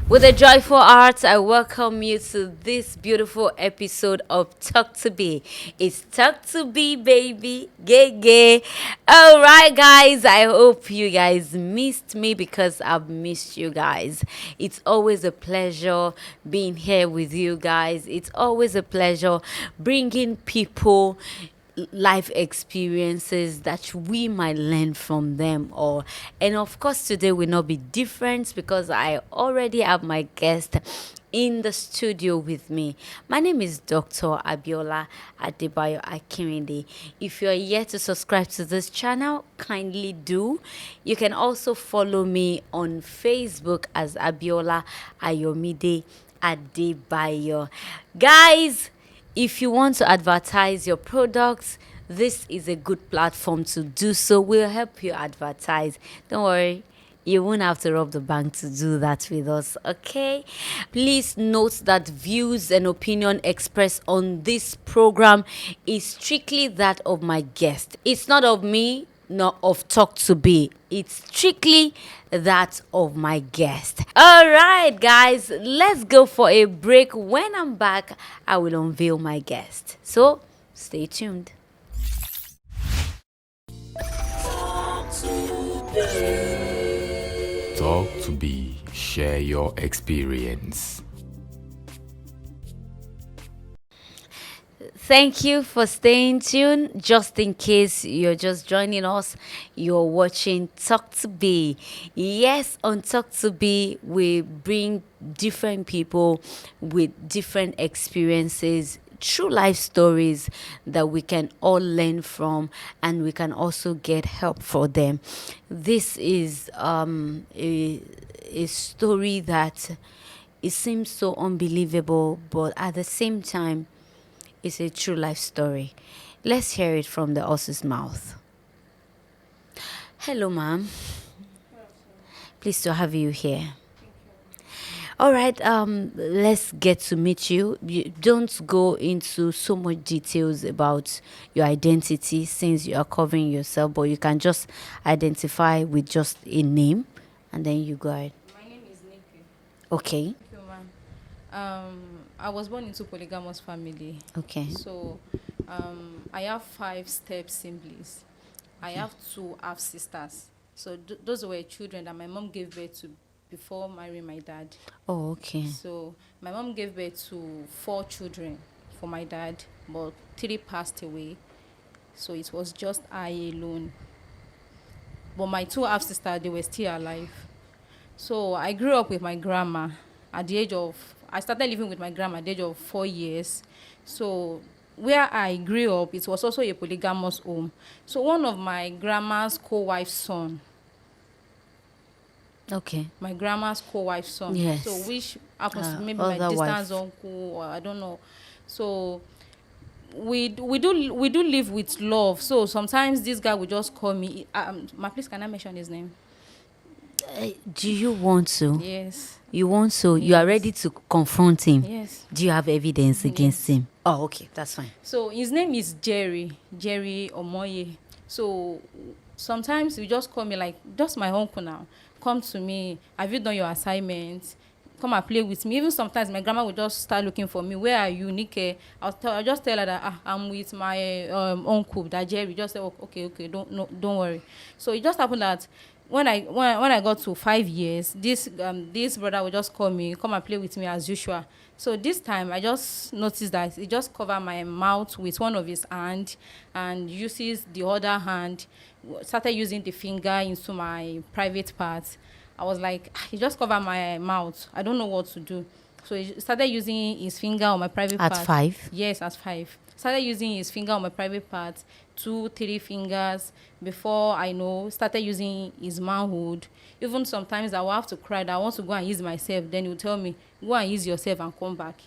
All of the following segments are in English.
With a joyful heart, I welcome you to this beautiful episode of Talk to Be. It's Talk to Be, baby. Gay, gay. All right, guys. I hope you guys missed me because I've missed you guys. It's always a pleasure being here with you guys. It's always a pleasure bringing people life experiences that we might learn from them all. And of course, today will not be different because I already have my guest in the studio with me. My name is Dr. Abiola Adebayo Akiminde. If you're yet to subscribe to this channel, kindly do. You can also follow me on Facebook as Abiola Ayomide Adebayo. Guys, if you want to advertise your products, this is a good platform to do so. We'll help you advertise. Don't worry, you won't have to rob the bank to do that with us, okay? Please note that views and opinion expressed on this program is strictly that of my guest. It's not of me, not of Talk to Be. It's strictly that of my guest. All right, guys, let's go for a break. When I'm back, I will unveil my guest. So stay tuned. Talk to Be. Share your experience. Thank you for staying tuned. Just in case you're just joining us, you're watching Talk to Be. Yes, on Talk to Be, we bring different people with different experiences, true life stories that we can all learn from, and we can also get help for them. This is a story that it seems so unbelievable, but at the same time, it's a true life story. Let's hear it from the horse's mouth. Hello, ma'am. Pleased to have you here. All right, let's get to meet you. You don't go into so much details about your identity since you are covering yourself, but you can just identify with just a name, and then you go ahead. My name is Nikki. Okay. Thank you, ma'am. I was born into polygamous family. Okay. So I have 5 step siblings. I have 2 half sisters. So those were children that my mom gave birth to before marrying my dad. Oh, okay. So my mom gave birth to 4 children for my dad, but 3 passed away. So it was just I alone. But my 2 half sisters, they were still alive. So I grew up with my grandma at the age of, I started living with my grandma at the age of 4 years. So where I grew up, it was also a polygamous home. So one of my grandma's co-wife's son, Okay. my grandma's co-wife's son. Yes. So which happens to be maybe my other distant wife. uncle, or I don't know. So we do live with love. So sometimes this guy will just call me. Please, can I mention his name? Do you want to? Yes. You want to? You are Yes. ready to confront him? Yes. Do you have evidence against Yes. him? Oh, okay. That's fine. So his name is Jerry Omoye. So sometimes he just call me like, just my uncle now. Come to me. Have you done your assignments? Come and play with me. Even sometimes my grandma would just start looking for me. Where are you, Nike? I'll just tell her that I'm with my uncle, that Jerry. Just say, oh, okay, don't worry. So it just happened that when I got to 5 years, this brother would just call me, come and play with me as usual. So this time I just noticed that he just covered my mouth with one of his hand and uses the other hand, started using the finger into my private parts. I was like, he just covered my mouth. I don't know what to do. So he started using his finger on my private part. At 5? Yes, at 5. Started using his finger on my private part, 2, 3 fingers. Before I know, started using his manhood. Even sometimes I will have to cry that I want to go and use myself. Then he will tell me, go and use yourself and come back.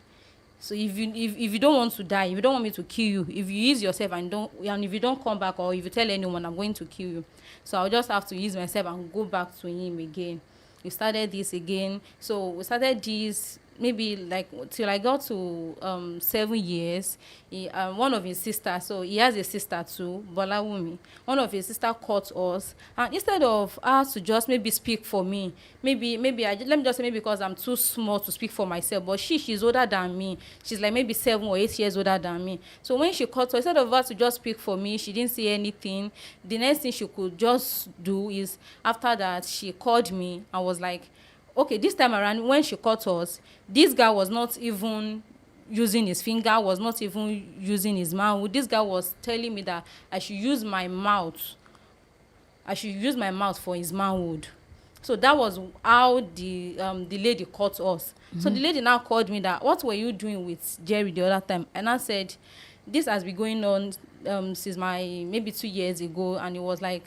So if you don't want to die, if you don't want me to kill you, if you use yourself and if you don't come back, or if you tell anyone, I'm going to kill you. So I'll just have to use myself and go back to him again. We started this again. So we started this maybe like till I got to 7 years, one of his sisters, so he has a sister too, Bolawumi. One of his sister caught us, and instead of her to just maybe speak for me, maybe let me just say maybe because I'm too small to speak for myself, but she's older than me. She's like maybe 7 or 8 years older than me. So when she caught us, instead of her to just speak for me, she didn't say anything. The next thing she could just do is, after that, she called me and was like, okay, this time around when she caught us, this guy was not even using his finger, was not even using his mouth. This guy was telling me that I should use my mouth for his manhood. So that was how the lady caught us. So the lady now called me that, what were you doing with Jerry the other time? And I said, this has been going on since my maybe 2 years ago. And it was like,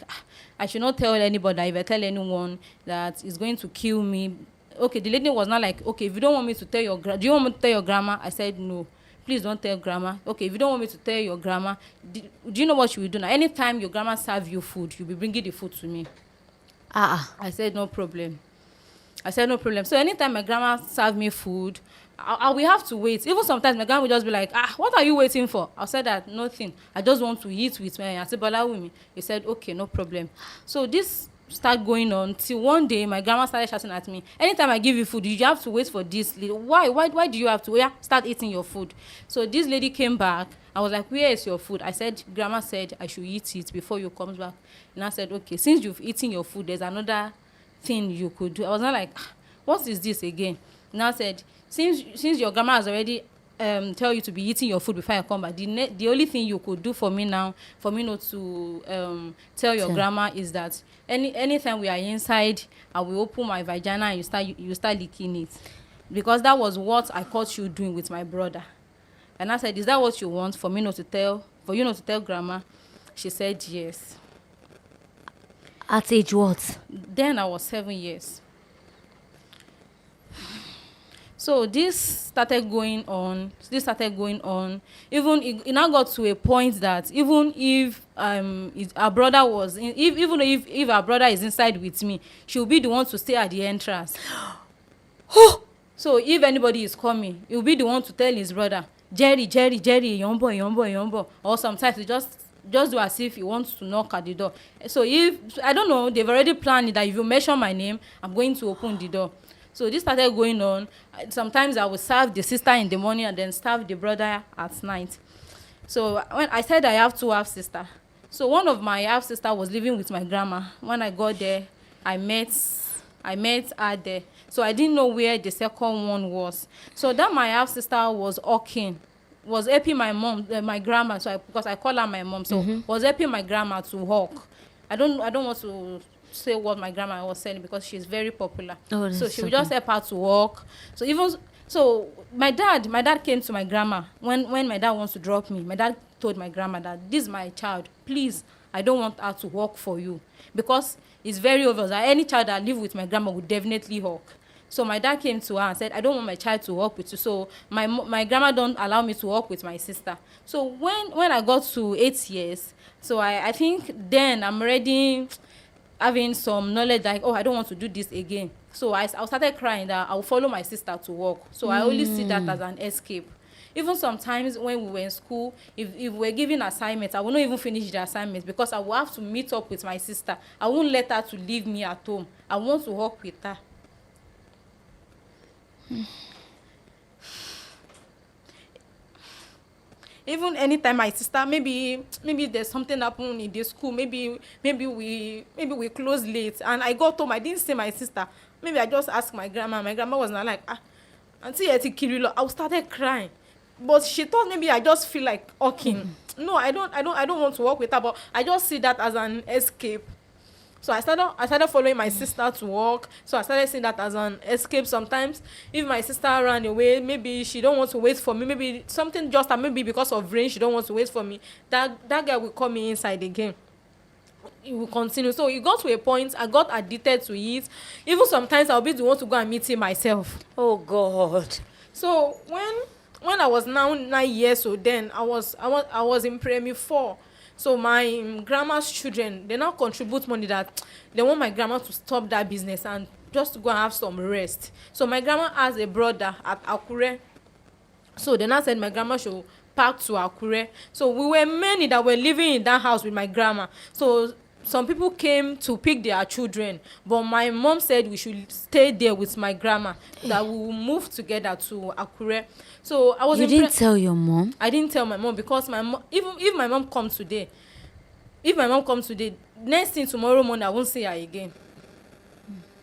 I should not tell anybody. If I tell anyone, that it's going to kill me. Okay, the lady was not like, okay, if you don't want me to tell your do you want me to tell your grandma? I said, no, please don't tell grandma. Okay, if you don't want me to tell your grandma, do you know what she will do now? Anytime your grandma serve you food, you'll be bringing the food to me. I said, no problem. So anytime my grandma serve me food, I will have to wait. Even sometimes my grandma will just be like, what are you waiting for? I'll say that, nothing. I just want to eat with my Asibola with me. He said, okay, no problem. So this started going on till one day my grandma started shouting at me, anytime I give you food, you have to wait for this lady. Why do you have to start eating your food? So this lady came back. I was like, where is your food? I said, grandma said I should eat it before you come back. And I said, okay, since you've eaten your food, there's another thing you could do. I was not like, what is this again? And I said, since your grandma has already tell you to be eating your food before I come back, the only thing you could do for me now, for me not to tell your grandma, is that anytime we are inside, I will open my vagina and you start licking it, because that was what I caught you doing with my brother. And I said, is that what you want, for you not to tell grandma? She said yes. At age what? Then I was 7 years. So this started going on. Even it now got to a point that even if our brother was even if our brother is inside with me, she'll be the one to stay at the entrance. So if anybody is coming, he'll be the one to tell his brother, Jerry, yombo. Or sometimes he just do as if he wants to knock at the door. So if I don't know, they've already planned it that if you mention my name, I'm going to open the door. So this started going on. Sometimes I would serve the sister in the morning and then serve the brother at night. So when I said I have 2 half sisters, so one of my half sister was living with my grandma. When I got there, I met her there. So I didn't know where the second one was. So that my half sister was helping my mom, my grandma. So because I call her my mom, so was helping my grandma to hawk. I don't want to say what my grandma was saying because she's very popular. So she would just help her to walk. So my dad came to my grandma when my dad wants to drop me. My dad told my grandma that this is my child, please, I don't want her to walk for you, because it's very obvious that any child that live with my grandma would definitely walk. So my dad came to her and said, I don't want my child to walk with you. So my grandma don't allow me to walk with my sister. So when I got to 8 years, so I think then I'm already having some knowledge like, I don't want to do this again. So I started crying that I will follow my sister to work. So I only see that as an escape. Even sometimes when we were in school, if we were given assignments, I will not even finish the assignments because I will have to meet up with my sister. I won't let her to leave me at home. I want to work with her. Even anytime my sister, maybe there's something happened in the school, maybe we close late and I got home, I didn't see my sister. Maybe I just asked my grandma. My grandma was not like, Auntie Eti Kirilo. I started crying, but she thought maybe I just feel like walking. No, I don't want to walk with her, but I just see that as an escape. So I started following my sister to work. So I started seeing that as an escape. Sometimes if my sister ran away, maybe she don't want to wait for me. Maybe something just maybe because of rain, she don't want to wait for me. That guy will call me inside again. It will continue. So it got to a point I got addicted to it. Even sometimes I'll be the one to go and meet him myself. Oh God. So when I was now 9 years old, then I was in primary 4. So my grandma's children, they now contribute money that they want my grandma to stop that business and just to go and have some rest. So my grandma has a brother at Akure. So they now said my grandma should pack to Akure. So we were many that were living in that house with my grandma. So some people came to pick their children, but my mom said we should stay there with my grandma, that we will move together to Akure. So I was You didn't tell your mom? I didn't tell my mom, because my mom, even if my mom comes today, next thing tomorrow morning I won't see her again.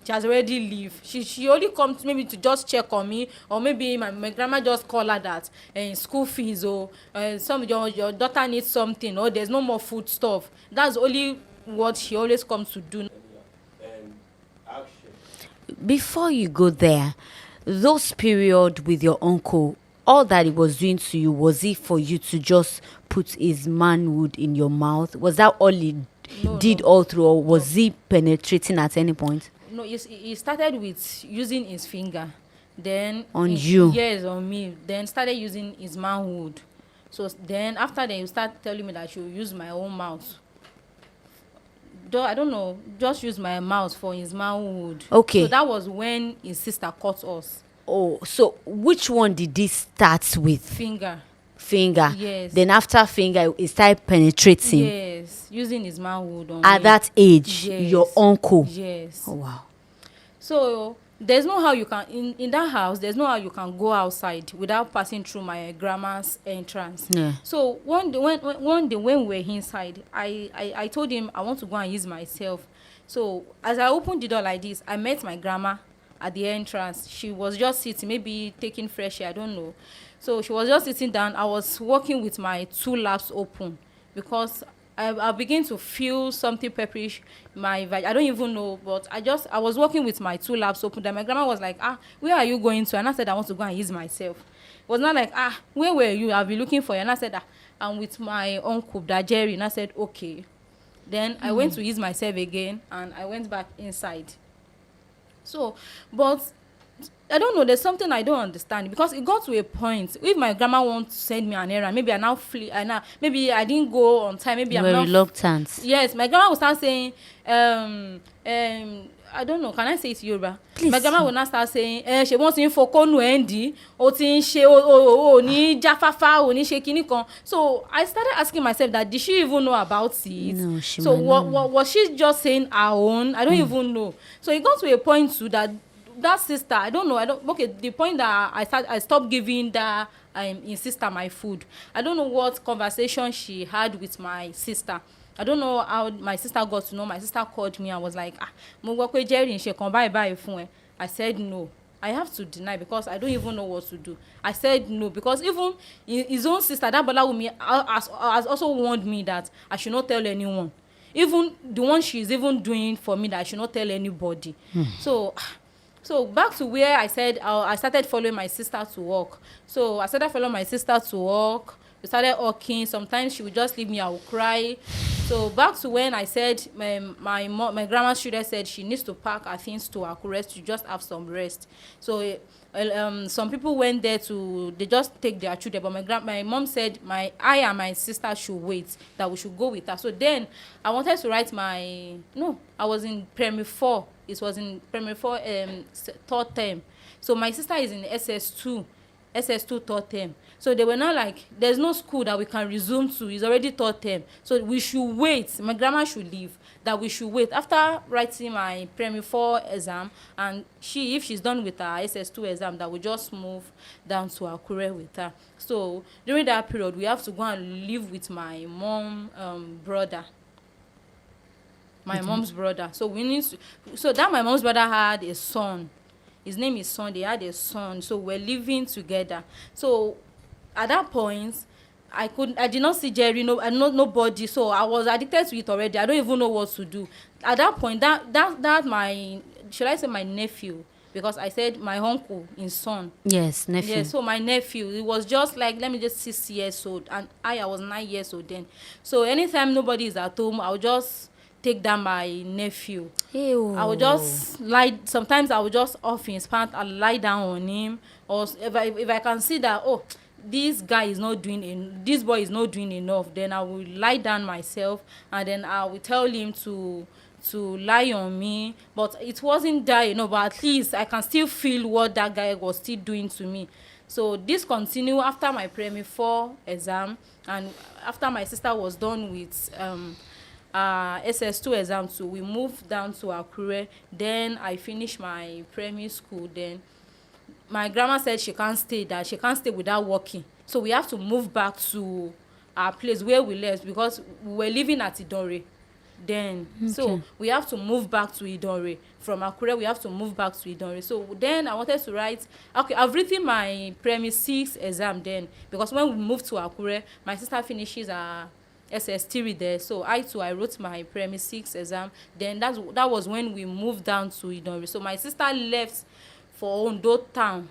She has already leave. She only comes maybe to just check on me, or maybe my grandma just call her that school fees, or some your daughter needs something, or there's no more food stuff. That's only what she always comes to do. Before you go there, those period with your uncle, all that he was doing to you, was it for you to just put his manhood in your mouth? Was that all he did all through, or was he penetrating at any point? No, he started with using his finger, then On you? Yes, on me. Then started using his manhood. So then after that, he started telling me that I should use my own mouth. I don't know, just use my mouth for his manhood. Okay. So that was when his sister caught us. Oh, so which one did this start with? Finger. Finger. Yes. Then after finger, he started penetrating. Yes, using his manhood on At me. that age, Yes. your uncle. Yes. Oh wow. So there's no how you can in that house. There's no how you can go outside without passing through my grandma's entrance. Yeah. So one day when we were inside, I told him I want to go and use myself. So as I opened the door like this, I met my grandma at the entrance. She was just sitting, maybe taking fresh air, I don't know. So she was just sitting down. I was walking with my two laps open, because I begin to feel something pepperish. I don't even know, but I was walking with my two laps open. Then my grandma was like, where are you going to? And I said, I want to go and ease myself. It was not like, where were you? I've been looking for you. And I said, I'm with my uncle, that Jerry. And I said, okay. Then I went to ease myself again, and I went back inside. So, but I don't know, there's something I don't understand, because it got to a point, if my grandma wants to send me an errand, maybe maybe I didn't go on time, maybe You I'm were not reluctant. Yes, my grandma will start saying I don't know, can I say it Yoruba? Please. My grandma will now start saying she wants to fokonu endi o ti n se o ni jafafa o ni se kini kan. So I started asking myself that, did she even know about it? No, she So might what was she just saying her own? I don't even know. So it got to a point too that sister, okay, the point that I stopped giving that his sister my food. I don't know what conversation she had with my sister. I don't know how my sister got to know. My sister called me and was like, mo gbọ́ pé Jerry ń ṣe kan báyìí fún ẹ. I said no. I have to deny, because I don't even know what to do. I said no, because even his own sister, that Bola Wumi, has also warned me that I should not tell anyone. Even the one she's even doing for me, that I should not tell anybody. So back to where I said I started following my sister to work. So I started following my sister to work. We started talking. Sometimes she would just leave me, I would cry. So back to when I said my grandma's children said she needs to pack her things to Akure to just have some rest. So some people went there they just take their children, but my mom said I and my sister should wait, that we should go with her. So then I wanted to write I was in primary 4. It was in primary 4 third term. So my sister is in SS2 third term. So they were not like, there's no school that we can resume to. It's already third term. So we should wait. My grandma should leave. That we should wait. After writing my primary 4 exam, and if she's done with her SS2 exam, that we just move down to Akure with her. So during that period, we have to go and live with my brother. My mom's brother. So that my mom's brother had a son. His name is Son. They had a son. So we're living together. So at that point, I did not see Jerry, nobody. So I was addicted to it already. I don't even know what to do. At that point, that my, should I say my nephew? Because I said my uncle, his son. Yes, nephew. Yeah, so my nephew, it was just like, let me just 6 years old. And I was 9 years old then. So anytime nobody is at home, I would just take down my nephew. Ew. I would just sometimes I would just off his pants and lie down on him. Or if I can see that, this guy is not doing this boy is not doing enough, then I will lie down myself, and then I will tell him to lie on me. But it wasn't that enough, but at least I can still feel what that guy was still doing to me. So this continued after my primary 4 exam, and after my sister was done with SS2 exam too, we moved down to Akure. Then I finished my primary school. Then my grandma said she can't stay, that she can't stay without working, so we have to move back to our place where we left, because we were living at Idore then. So we have to move back to Idore. From Akure we have to move back to Idore. So then I wanted to write, okay, I've written my primary 6 exam then, because when we moved to Akure, my sister finishes her SS3 there. So I wrote my primary 6 exam. Then that was when we moved down to Idore. So my sister left for Ondo town.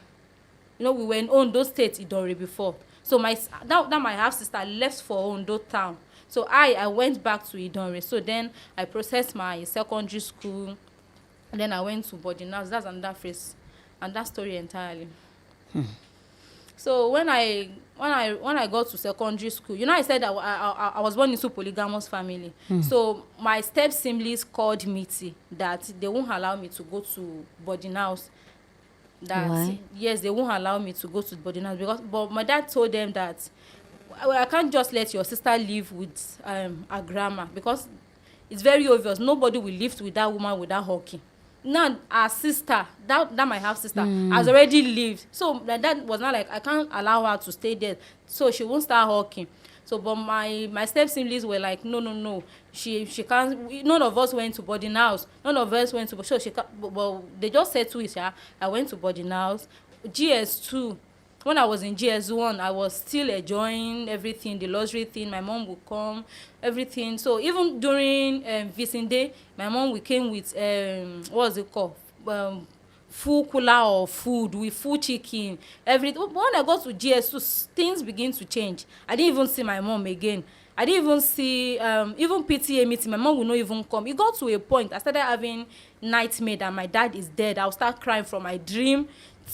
You know, we were in Ondo State, Idore before. So that my half sister left for Ondo town. So I went back to Idore. So then I processed my secondary school. And then I went to boarding house. That's another phase, and that story entirely. So when I got to secondary school, you know, I said I was born into polygamous family. So my step siblings called meeting that they won't allow me to go to boarding house. That Why? Yes, they won't allow me to go to boarding house, but my dad told them that I can't just let your sister live with her grandma, because it's very obvious nobody will live with that woman without hawking. Now our sister, that my half sister, has already lived. So my dad was not like, I can't allow her to stay there, so she won't start hawking. So but my step siblings were like, no, she can't. None of us went to boarding house. None of us went to, so she can't. But they just said to it, yeah, I went to boarding house. GS2, when I was in GS1, I was still enjoying everything, the luxury thing. My mom would come, everything. So even during visiting day, my mom we came with what's it called, full cooler of food with full chicken, everything. But when I got to GS2, things begin to change. I didn't even see my mom again. I didn't even see even PTA meeting. My mom would not even come. It got to a point I started having nightmare that my dad is dead. I'll start crying from my dream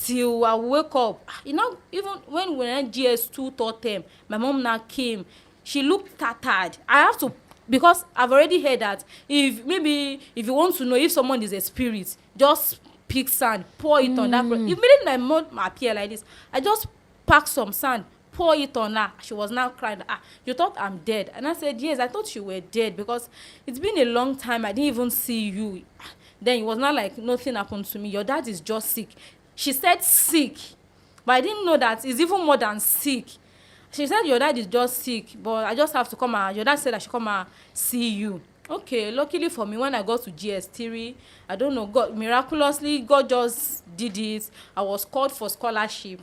till I wake up. You know, even when we were in GS2 third term, my mom now came. She looked tattered. I have to, because I've already heard that if you want to know if someone is a spirit, just pick sand, pour it on that. Immediately my mom appeared like this, I just packed some sand, pour it on her. She was now crying, you thought I'm dead? And I said, yes, I thought you were dead, because it's been a long time I didn't even see you. Then it was not like nothing happened to me. Your dad is just sick. She said sick, but I didn't know that it's even more than sick. She said your dad is just sick, but I just have to come and your dad said I should come and see you. Okay, luckily for me, when I got to GS3, I don't know, God miraculously, God just did it. I was called for scholarship.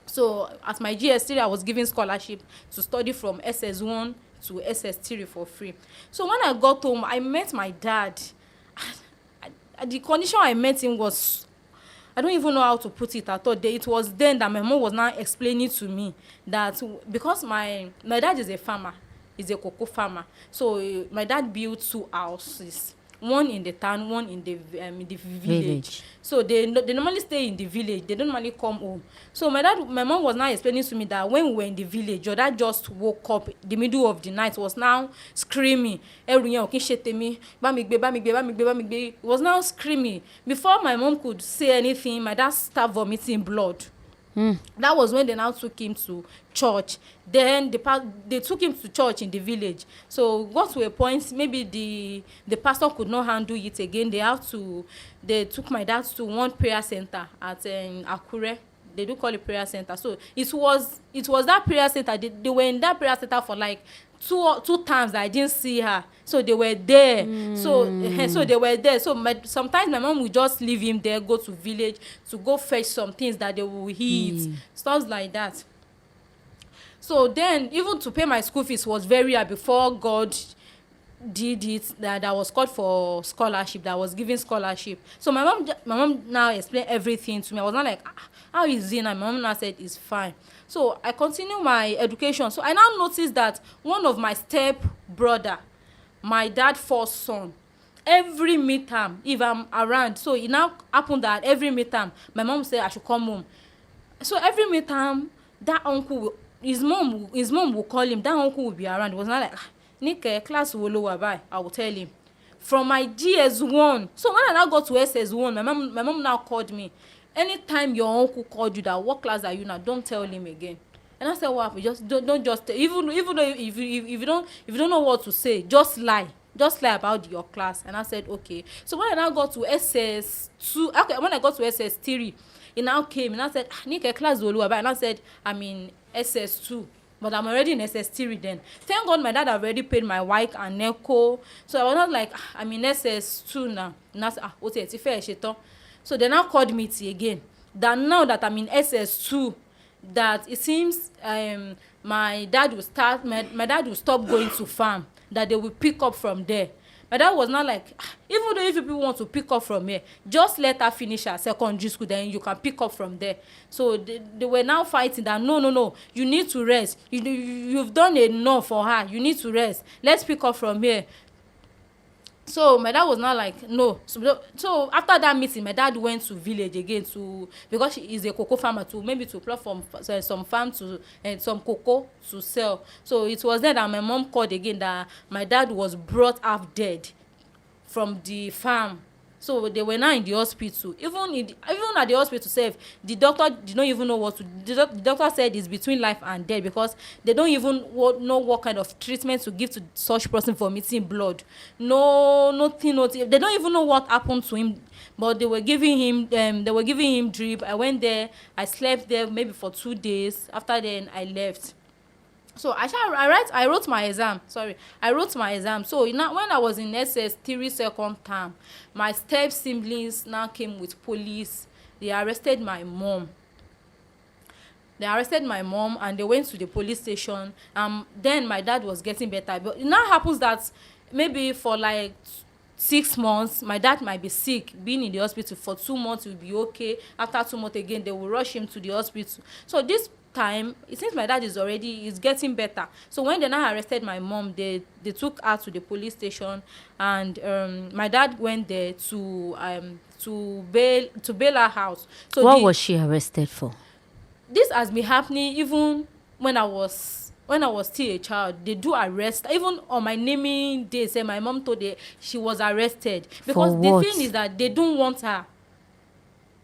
So at my GS3, I was given scholarship to study from SS1 to SS3 for free. So when I got home, I met my dad. The condition I met him was, I don't even know how to put it at all. It was then that my mom was now explaining to me that because my dad is a farmer, he's a cocoa farmer. So my dad built 2 houses, one in the town, one in the village. So they normally stay in the village. They don't normally come home. So my mom was now explaining to me that when we were in the village, your dad just woke up the middle of the night, was now screaming. He was now screaming. Before my mom could say anything, my dad started vomiting blood. That was when they now took him to church. Then they took him to church in the village. So got to a point, maybe the pastor could not handle it again. They took my dad to one prayer center at Akure. They do call it prayer center. So it was that prayer center. They were in that prayer center for like two times that I didn't see her. So they were there. So they were there. So sometimes my mom would just leave him there, go to village to go fetch some things that they will eat, stuff like that. So then even to pay my school fees was very hard before God did it, that I was called for scholarship, that I was given scholarship. So my mom now explained everything to me. I was not like, how is it? And my mom now said it's fine. So I continue my education. So I now noticed that one of my step brother, my dad's first son, every midterm, if I'm around, so it now happened that every midterm my mom said I should come home. So every midterm that uncle will, his mom will call him. That uncle will be around. It was not like, Nike, class will lower by. I will tell him. From my GS1. So when I now got to SS1, my mom now called me. Anytime your uncle called you that, what class are you now? Don't tell him again. And I said, what happened? Just don't just even though if you don't know what to say, just lie. Just lie about your class. And I said, okay. So when I now got to SS2, okay, when I got to SS3, he now came and I said, Nike, class will lower by. And I said, I'm in SS2. But I'm already in SS3 then. Thank God my dad already paid my WAEC and NECO. So I was not like, I'm in SS2 now. And I said, what's it? So they now called me again. That now that I'm in SS2, that it seems my dad will stop going to farm. That they will pick up from there. My dad was not like, even though if people want to pick up from here, just let her finish her secondary school, then you can pick up from there. So they were now fighting that, no, you need to rest. You've done enough for her. You need to rest. Let's pick up from here. So my dad was not like, no. So after that meeting, my dad went to village again because he is a cocoa farmer, maybe to pluck from some farm and some cocoa to sell. So it was then that my mom called again that my dad was brought half dead from the farm. So they were now in the hospital. Even at the hospital sef, the doctor did not even know what to do. The doctor said it's between life and death because they don't even know what kind of treatment to give to such person for vomiting blood. Nothing. They don't even know what happened to him. But they were giving him drip. I went there. I slept there maybe for 2 days. After then I left. So I wrote my exam. So now when I was in SS3 second term, my step siblings now came with police. They arrested my mom and they went to the police station. Then my dad was getting better. But it now happens that maybe for like 6 months, my dad might be sick, being in the hospital for 2 months, will be okay. After 2 months again, they will rush him to the hospital. So this time, it seems my dad is getting better. So when they now arrested my mom, they took her to the police station, and my dad went there to bail her house. So what was she arrested for? This has been happening even when I was still a child. They do arrest. Even on my naming day, say my mom told her she was arrested because the thing is that they don't want her.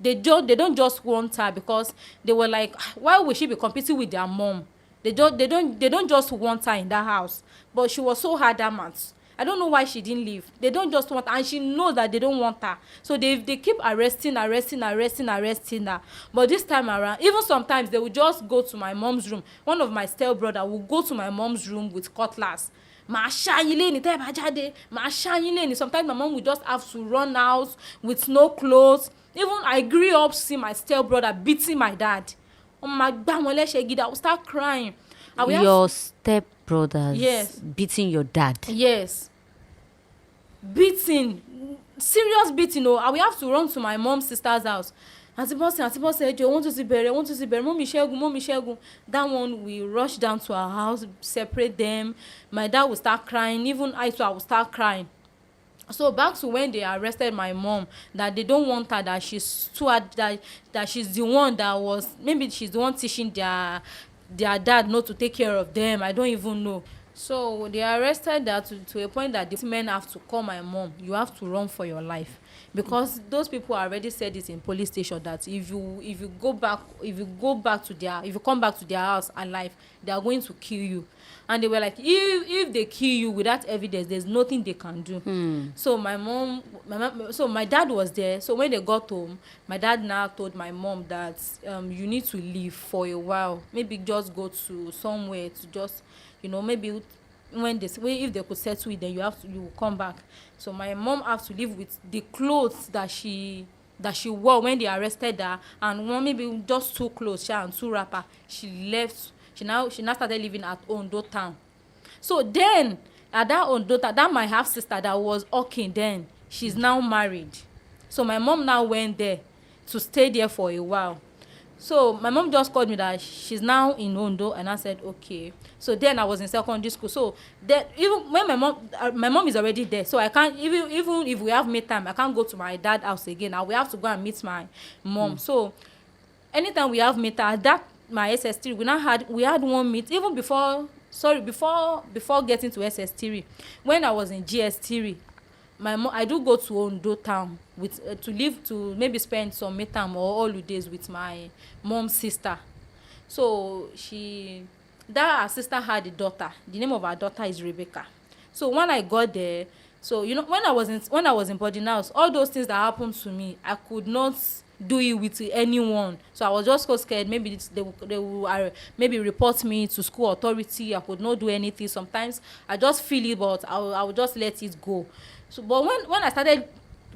They don't just want her because they were like, why would she be competing with their mom? They don't just want her in that house. But she was so adamant. I don't know why she didn't leave. They don't just want her, and she knows that they don't want her. So they keep arresting her. But this time around, even sometimes they will just go to my mom's room. One of my step brother will go to my mom's room with cutlass. Sometimes my mom will just have to run out with no clothes. Even I grew up seeing my step brother beating my dad. I will start crying. Your step brothers? Yes. Beating your dad? Yes. Beating. Serious beating. I will have to run to my mom's sister's house. Auntie Boss said, I want to see Bere. Mommy Shegun. That one, we rush down to our house, separate them. My dad will start crying. Even I will start crying. So back to when they arrested my mom, that they don't want her, that she's too hard, that she's the one that was, maybe she's the one teaching their dad not to take care of them. I don't even know. So they arrested her to a point that the men have to call my mom. You have to run for your life. Because those people already said it in police station that if you come back to their house alive, they are going to kill you. And they were like, if they kill you without evidence, there's nothing they can do. So my dad was there. So when they got home, my dad now told my mom that you need to leave for a while. Maybe just go to somewhere to just, maybe if they could settle it, then you will come back. So my mom has to live with the clothes that she wore when they arrested her, and one maybe just 2 clothes, and 2 wrapper. She left. She now started living at Ondo town. So then at that Ondo town, that my half sister that was working then, she's now married. So my mom now went there to stay there for a while. So my mom just called me that she's now in Ondo, and I said okay. So then I was in secondary school. So that even when my mom is already there, so I can't, even if we have meet time, I can't go to my dad's house again. I will have to go and meet my mom. So anytime we have meet time, my SS3, we had one meet even before getting to SS3. When I was in GS3, my mom, I do go to Ondo town with to live, to maybe spend some midterm or holidays with my mom's sister. So her sister had a daughter. The name of her daughter is Rebecca. So when I got there, so when I was in boarding house, all those things that happened to me, I could not do it with anyone. So I was just so scared. Maybe they will maybe report me to school authority. I could not do anything. Sometimes I just feel it, but I will just let it go. So but when I started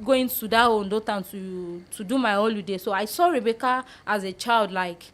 going to that Ondo town to do my holiday, so I saw Rebecca as a child, like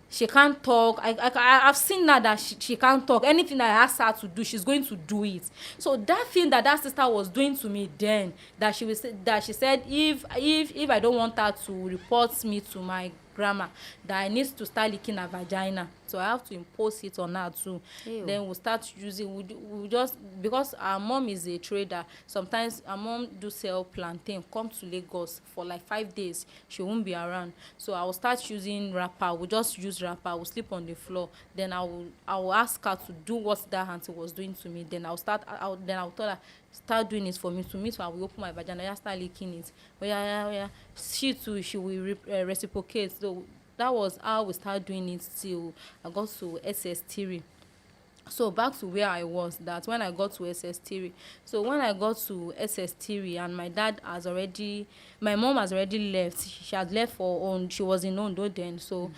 she can't talk. I've seen now that she can't talk. Anything that I ask her to do, she's going to do it. So that thing that sister was doing to me then, that she said, if I don't want her to report me to my grandma, that I need to start licking her vagina, so I have to impose it on her too. Ew. Then we'll start using, we just, because our mom is a trader, sometimes our mom do sell plantain, come to Lagos for like 5 days, she won't be around, so I will start using wrapper. We'll just use wrapper, we'll sleep on the floor, then I will ask her to do what that auntie was doing to me, then I'll tell her, start doing it for me. To me, so I will open my vagina, I start licking it. But yeah. She too, she will reciprocate. So that was how we started doing it till I got to SS3. So back to where I was, that when I got to SS3. So when I got to SS3 and my mom has already left. She had left she was in Ondo then. So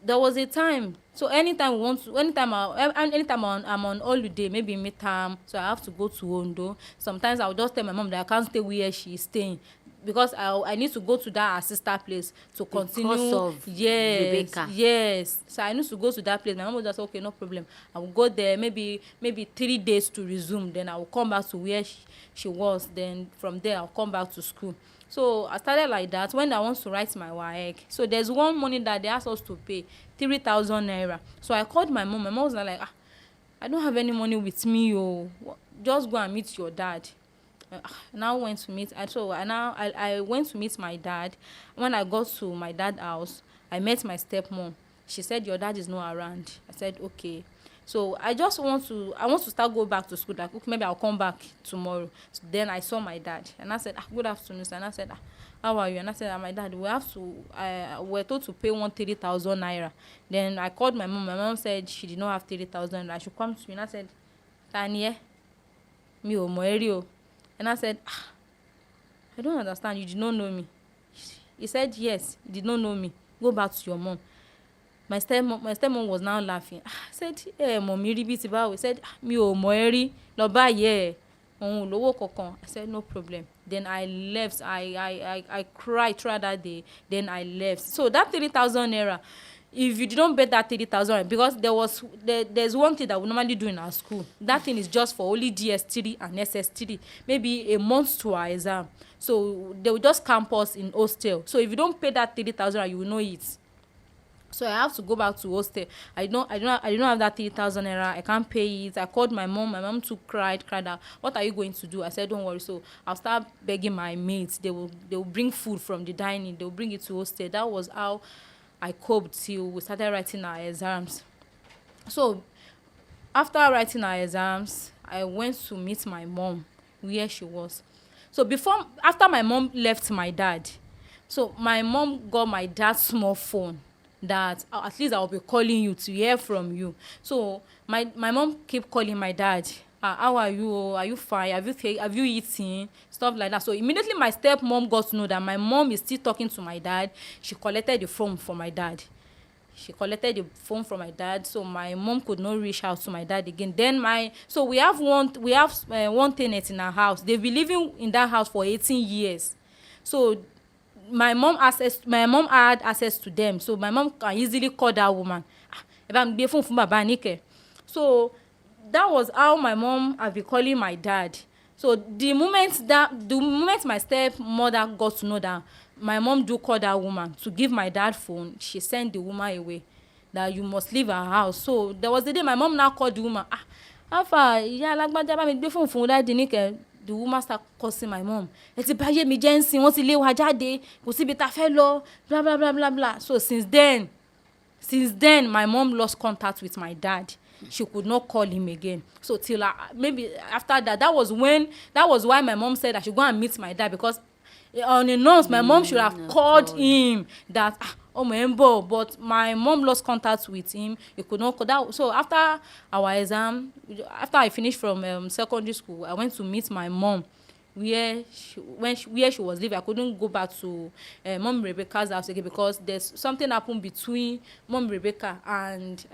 there was a time, so anytime I'm on holiday, maybe midterm, so I have to go to Ondo. Sometimes I'll just tell my mom that I can't stay where she's staying, because I need to go to that her sister place to continue. Because of Rebecca. Yes. So I need to go to that place. My mom was just okay, no problem. I will go there maybe 3 days to resume. Then I will come back to where she was. Then from there I'll come back to school. So I started like that. When I want to write my WAEC, so there's one money that they asked us to pay, 3,000 naira. So I called my mom. My mom was like, I don't have any money with me, just go and meet your dad. I went to meet my dad. When I got to my dad's house, I met my stepmom. She said, your dad is not around. I said, okay. So I want to start go back to school, like okay, maybe I'll come back tomorrow. So then I saw my dad and I said, good afternoon, sir. And I said, how are you? And I said, my dad, we're told to pay 30,000 naira. Then I called my mom. My mom said she did not have 30,000. I should come to me. And I said, Tanya, me o moerio. And I said, I don't understand. You did not know me. He said, yes, you did not know me. Go back to your mom. My stepmom was now laughing. I said, mommy, he said, mi ò mọ̀ ẹ́ rí, lọ bá yẹ ẹ́, òun lówó kankan. I said, no problem. Then I left. I cried throughout that day. Then I left. So that 3,000 naira, if you don't bet that 30,000, because there's one thing that we normally do in our school. That thing is just for only DS3 and SS3, maybe a month to our exam. So they will just camp us in hostel. So if you don't pay that 30,000, you will know it. So I have to go back to hostel. I don't have that 3,000 naira. I can't pay it. I called my mom. My mom too cried out. What are you going to do? I said, don't worry. So I'll start begging my mates. They will bring food from the dining. They will bring it to hostel. That was how I coped till we started writing our exams. So after writing our exams, I went to meet my mom where she was. So after my mom left my dad, so my mom got my dad's small phone, that at least I'll be calling you to hear from you. So my mom kept calling my dad. How are you? Are you fine? Have you eaten? Stuff like that. So immediately my stepmom got to know that my mom is still talking to my dad. She collected the phone from my dad. So my mom could not reach out to my dad again. Then we have one tenant in our house. They've been living in that house for 18 years. So my mom had access to them. So my mom can easily call that woman. So that was how my mom had been calling my dad. So the moment my stepmother got to know that my mom do call that woman to give my dad phone, she sent the woman away, that you must leave her house. So there was the day my mom now called the woman. How far? Yeah, like my phone daddy nike. The woman start cursing my mom. Eti baye mi jensin, wọ́n ti lé wa jáde, kò síbi tá fẹ́ lọ, blah blah blah blah blah. So since then, Since then, my mom lost contact with my dad. She could not call him again. So till maybe after that, that was why my mom said I should go and meet my dad, because on a nonce my mom should have called him that oh my embo, but my mom lost contact with him. He could not call that. So after our exam, after I finished from secondary school, I went to meet my mom where she was living. I couldn't go back to Mom Rebecca's house again, because there's something happened between Mom Rebecca and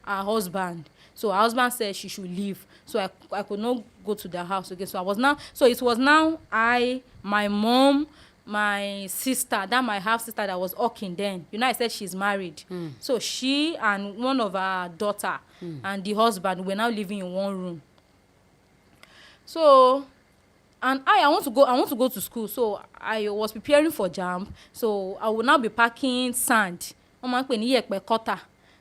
her husband. So her husband said she should leave. So I could not go to their house again. So it was now my mom, my sister, that my half sister that was working then. I said she's married. So she and one of her daughter and the husband were now living in one room. So and I want to go to school. So I was preparing for JAMB. So I will now be packing sand.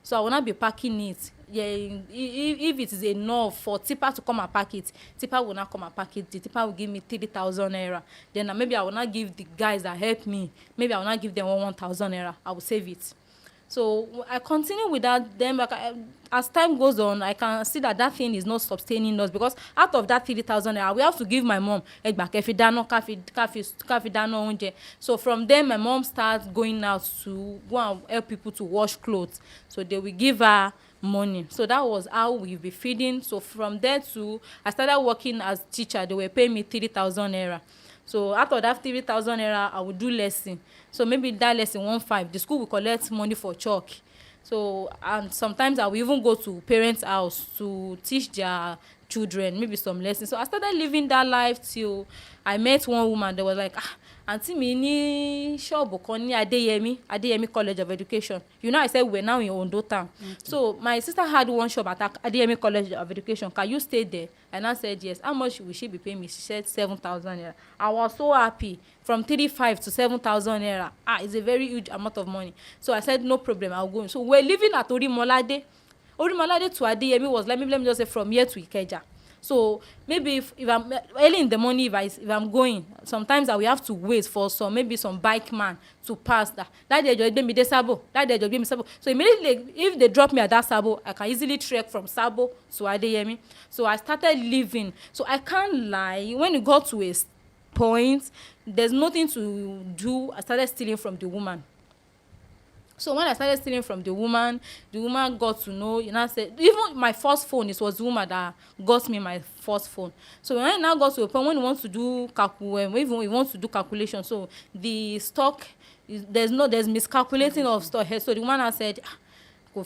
So I will not be packing it. Yeah, if it is enough for tipper to come and pack it, tipper will not come and pack it. The tipper will give me 3,000 naira. Then maybe I will not give the guys that help me. Maybe I will not give them 1,000 naira. I will save it. So I continue with that. Then as time goes on, I can see that thing is not sustaining us, because out of that 3,000 naira, we have to give my mom so from there my mom starts going out to go and help people to wash clothes. So they will give her money. So that was how we'll be feeding. So from there to I started working as teacher. They were paying me 3,000 naira. So after that 3,000 naira, I would do lesson. So maybe that lesson 1,500, the school will collect money for chalk. So and sometimes I will even go to parents' house to teach their children maybe some lessons. So I started living that life till I met one woman that was like, aunty mi ní ṣọ́ọ̀bù kan ní Adéyẹmí College of Education. I said we're now in Ondo town. Okay. So my sister had one shop at Adéyẹmí College of Education. Can you stay there? And I said yes. How much will she be paying me? She said 7,000 naira. I was so happy. From 3,500 to 7,000 naira. It's a very huge amount of money. So I said no problem, I'll go. So we're living at Orimolade. Orimolade to Adéyẹmí was like, maybe let me just say from here to Ikeja. So maybe if I'm early in the morning, if I'm going, sometimes I will have to wait for some bike man to pass that day just give me the Sabo. So immediately if they drop me at that Sabo, I can easily trek from Sabo to Adéyẹmí. So I started living. So I can't lie, when it got to a point, there's nothing to do. I started stealing from the woman. So when I started stealing from the woman got to know, said, even my first phone, it was the woman that got me my first phone. So when I now got to a point when we want to do calculation, so the stock, there's miscalculating of stock here. So the woman has said, I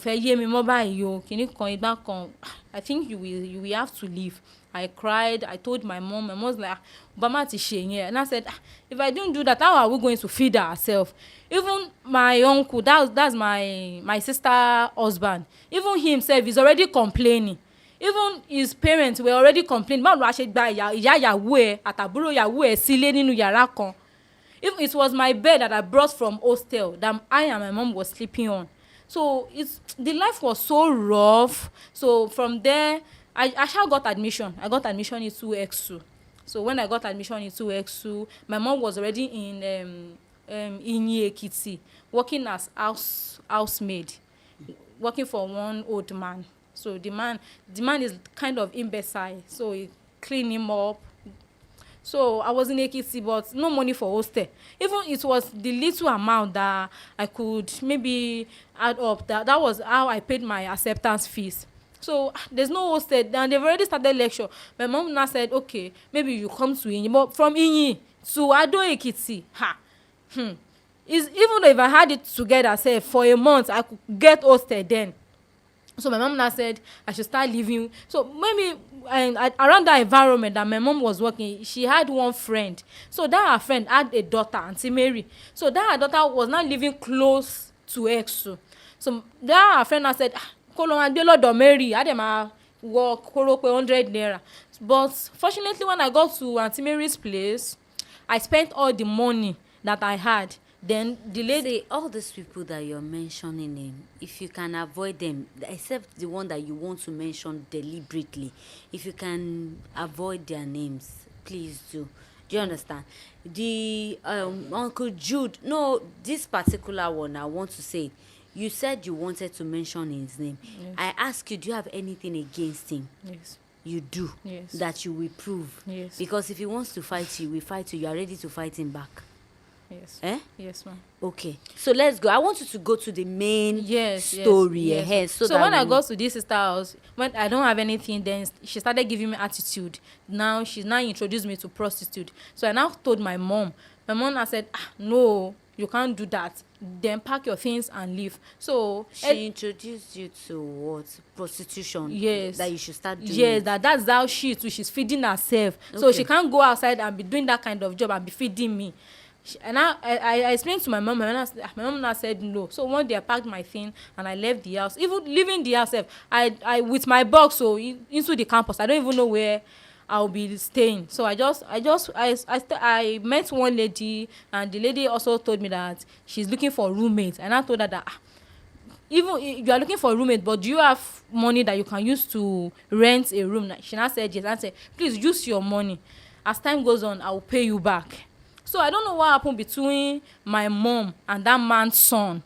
think you will have to leave. I cried. I told my mom. My mom was like, Bama ti ṣe yẹn. And I said, if I don't do that, how are we going to feed ourselves? Even my uncle, that's my sister husband, even he himself is already complaining. Even his parents were already complaining. Even it was my bed that I brought from hostel that I and my mom was sleeping on. So the life was so rough. So from there, I got admission. I got admission into X2. So when I got admission into X2, my mom was already in Ekiti, working as housemaid, working for one old man. So the man is kind of imbecile. So he cleaned him up. So I was in Ekiti, but no money for hostel. Even it was the little amount that I could maybe add up. That was how I paid my acceptance fees. So there's no hostel, and they've already started lecture. My mom now said, okay, maybe you come to Inyi, but from Inyi to Ado Ekiti, is even though if I had it together, say for a month, I could get hostel then. So my mom now said I should start living. So maybe around that environment that my mom was working, she had one friend. So that her friend had a daughter, Auntie Mary. So that her daughter was now living close to Exu. So that her friend now said, Mary, I didn't work 100 naira. But fortunately, when I got to Auntie Mary's place, I spent all the money that I had. Then the lady, all these people that you're mentioning, if you can avoid them, except the one that you want to mention deliberately, if you can avoid their names, please do. Do you understand? The Uncle Jude, no, this particular one, I want to say, You said you wanted to mention his name. Yes. I ask you, do you have anything against him? Yes. You do. Yes. That you will prove. Yes. Because if he wants to fight you, we fight you. You are ready to fight him back. Yes. Eh? Yes, ma'am. Okay. So let's go. I want you to go to the main Yes. story Yes. ahead. Yes. So So that when I we- got to this sister house, when I don't have anything, then she started giving me attitude. Now she's now introduced me to prostitute. So I now told my mom. My mom now said, no, you can't do that. Then pack your things and leave. So she introduced you to what? Prostitution. Yes. That you should start doing. yes, it. that's how she too. She's feeding herself. So Okay. she can't go outside and be doing that kind of job and be feeding me. And I explained to my mom. My mom now said no. So one day I packed my thing and I left the house. Even leaving the house, I with my box so into the campus. I don't even know where I'll be staying. So I met one lady, and the lady also told me that she's looking for roommates. And I told her that even you are looking for a roommate, but do you have money that you can use to rent a room? She now said yes. I said, please use your money. As time goes on, I will pay you back. So I don't know what happened between my mom and that man's son.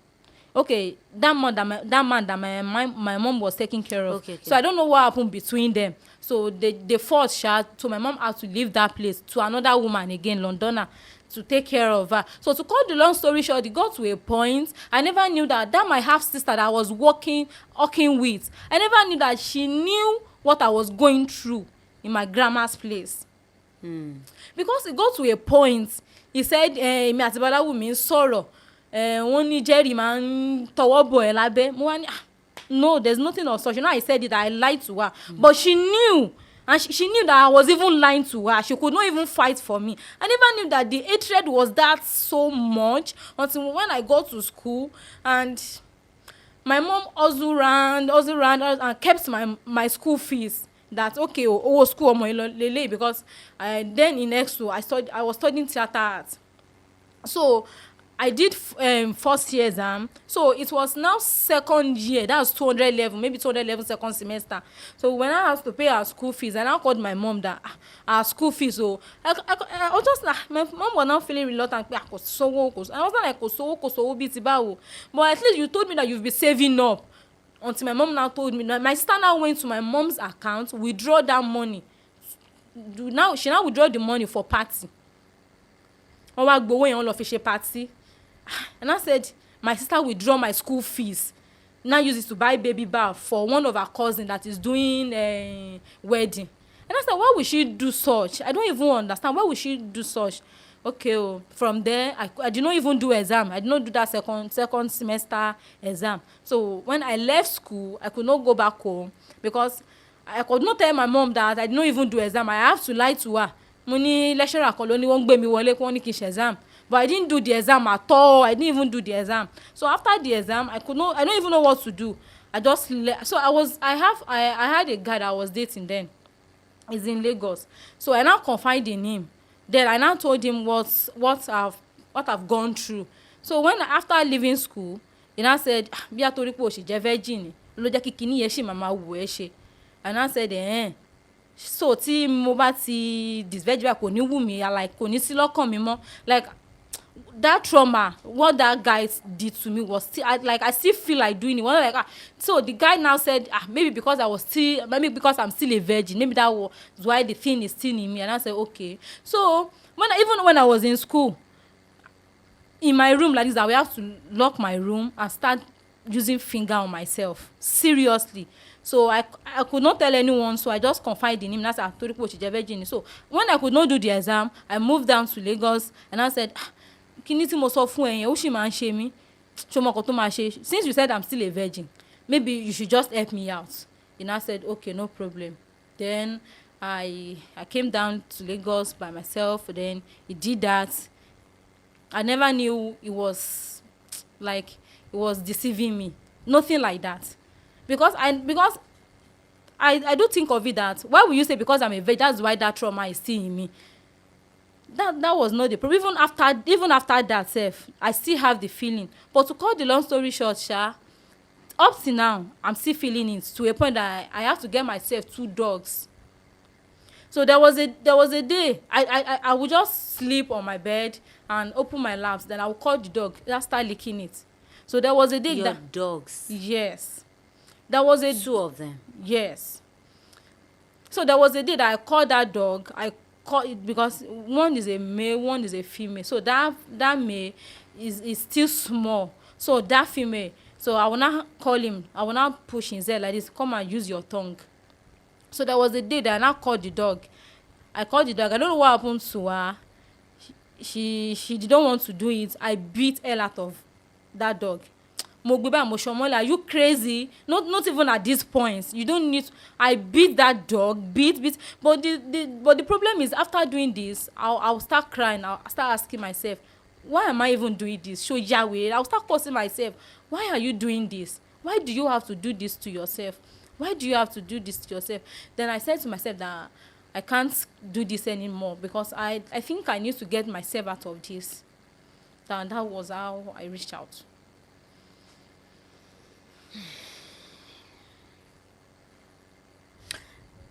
Okay, that man that my mom was taking care of. Okay. So I don't know what happened between them. So they fought. So my mom had to leave that place to another woman again, Londoner, to take care of her. So to cut the long story short, it got to a point I never knew that my half sister that I was working with, I never knew that she knew what I was going through in my grandma's place. Because it got to a point he said èmi àti Bọ́láwùmí ń sọ̀rọ̀ wọ́n ní Jerry máa ń tọwọ́ bọ̀ ẹ́ lábẹ́ mo wá ní no, there's nothing of such. You know, I said it, I lied to her, but she knew. And she knew that I was even lying to her. She could not even fight for me. I never knew that the hatred was that so much until when I got to school and my mom also ran and kept my school fees. That okay, school lele, because then in Exo I was studying theater art. So I did first year exam. So it was now second year. That was 211, maybe 211 second semester. So when I had to pay our school fees, and I called my mom that our school fees. So I was just my mom was not feeling reluctant. I was not like but at least you told me that you've been saving up. Until my mom now told me, my sister now went to my mom's account, withdraw that money. She now withdraw the money for party. Wọ́n wá gbowó yẹn wọ́n lọ fi ṣe party. And I said, my sister withdraw my school fees. Now use it to buy baby bath for one of her cousins that is doing a wedding. And I said, why would she do such? I don't even understand. Why would she do such? Okay, from there, I did not even do exam. I did not do that second semester exam. So when I left school, I could not go back home because I could not tell my mom that I did not even do exam. I have to lie to her. Mo ní lecturer kan ló ní wọ́n gbé mi wọlé kí wọ́n ní kí n ṣe exam. But I didn't do the exam at all. I didn't even do the exam. So after the exam, I don't even know what to do. I just so I had a guy that I was dating then. He's in Lagos. So I now confided in him. Then I now told him what I've gone through. So after leaving school, he now said, bí a torí pé o ṣì jẹ́ virgin ló jẹ́ kí kinní yẹn ṣì máa wù ẹ́ ṣe. And I said, so tí mo bá ti disvirgin kò ní wù mí, like kò ní sí lọ́kàn mi mọ́. Like that trauma, what that guy did to me was still, I still feel like doing it. So the guy now said, maybe because I'm still a virgin, maybe that was why the thing is still in me. And I said, okay. So even when I was in school, in my room like this, I would have to lock my room and start using finger on myself. Seriously. So I could not tell anyone, so I just confided in him. That's a virgin. So when I could not do the exam, I moved down to Lagos and I said, kíní tí mo sọ fún ẹ yẹn ó sì máa ń ṣe mí ṣé mo kàn tó máa ṣe since you said I'm still a virgin maybe you should just help me out. And I said okay, no problem. Then I came down to Lagos by myself. Then he did that. I never knew it was deceiving me. Nothing like that. Because I do think of it that why will you say because I'm a virgin that's why that trauma is still in me. That was not the problem. Even after that self, I still have the feeling. But to cut the long story short, up to now, I'm still feeling it to a point that I have to get myself 2 dogs. So there was a day I would just sleep on my bed and open my laps. Then I would call the dog. Just start licking it. So there was a day Your that dogs. yes, there was a Two of them. yes. So there was a day that I called that dog. I called it because one is a male, one is a female. So that male is still small. So that female, so I will not call him. I will not push his head like this. Come and use your tongue. So there was a day that I now called the dog. I called the dog. I don't know what happened to her. She didn't want to do it. I beat hell out of that dog. Mo gbe báyìí mo ṣọmọlẹ̀, are you crazy? Not even at this point. You don't need to, I beat that dog, beat. But the problem is after doing this, I'll start crying. I'll start asking myself, why am I even doing this? Show Yahweh. I'll start cursing myself. Why are you doing this? Why do you have to do this to yourself? Why do you have to do this to yourself? Then I said to myself that I can't do this anymore because I think I need to get myself out of this. And that was how I reached out.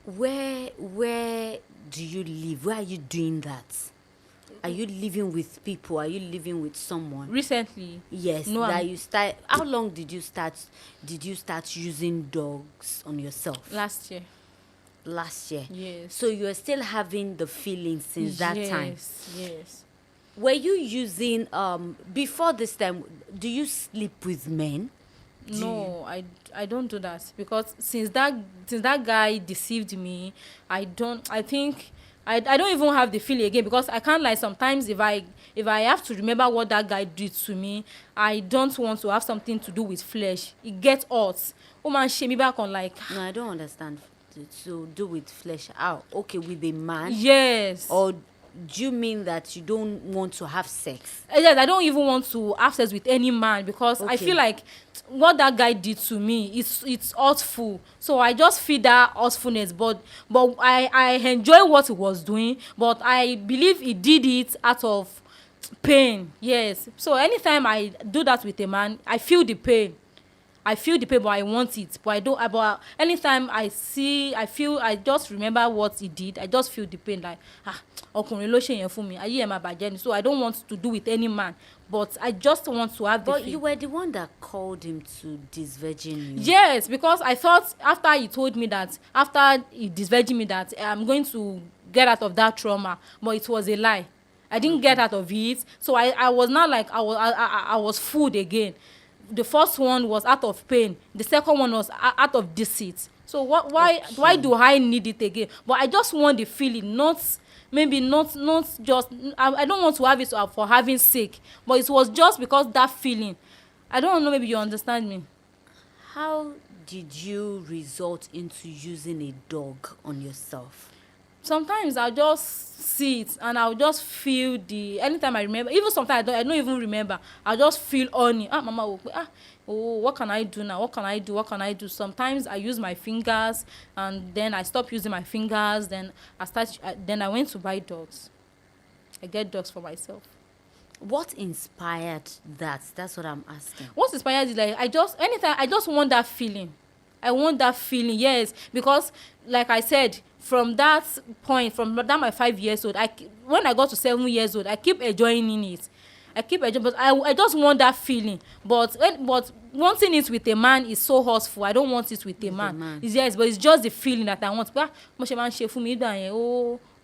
Where do you live? Where are you doing that? Are you living with people? Are you living with someone? Recently, Yes. No, that I'm- you start. How long did you start? Did you start using dogs on yourself? last year. Last year. Yes. So you are still having the feeling since that time. Yes. Were you using before this time? Do you sleep with men? No, I don't do that because since that guy deceived me, I don't even have the feeling again because I can't lie. Sometimes if I have to remember what that guy did to me, I don't want to have something to do with flesh. It gets hot. Oh man, shame me back on like No, I don't understand. To do with flesh. How? Okay, with a man? yes. Or do you mean that you don't want to have sex? Yes, I don't even want to have sex with any man because I Okay. feel like what that guy did to me it's hurtful. So I just feel that hurtfulness, but I enjoy what he was doing, but I believe he did it out of pain. Yes. So anytime I do that with a man, I feel the pain. But I want it. But I don't. But anytime I just remember what he did. I just feel the pain. Like ọkùnrin ló ṣe yẹn fún mi. Ayé ẹ̀ máa bàjẹ́ ni. So I don't want to do with any man. But I just want to have the But feel. you were the one that called him to disvirgin you. Yes, because I thought after he told me that, after he disvirgin me that I'm going to get out of that trauma, but it was a lie. I didn't get out of it. So I was not like I was fooled again. The first one was out of pain. The second one was out of deceit. So why do I need it again? But I just want the feeling, not just I don't want to have it for having sake, but it was just because that feeling. I don't know, maybe you understand me. How did you resort into using a dog on yourself? Sometimes I'll just see it and I'll just feel anytime I remember, even sometimes I don't even remember, I'll just feel honey. Mama will oh, what can I do now? What can I do? Sometimes I use my fingers and then I stop using my fingers, then I went to buy dogs. I get dogs for myself. What inspired that? That's what I'm asking. What inspired is like I just want that feeling. I want that feeling, yes, because like I said, from that point, from that my 5 years old, when I got to 7 years old, I keep enjoying it. But I just want that feeling. But wanting it with a man is so hurtful. I don't want it with a man. Yes, but it's just the feeling that I want.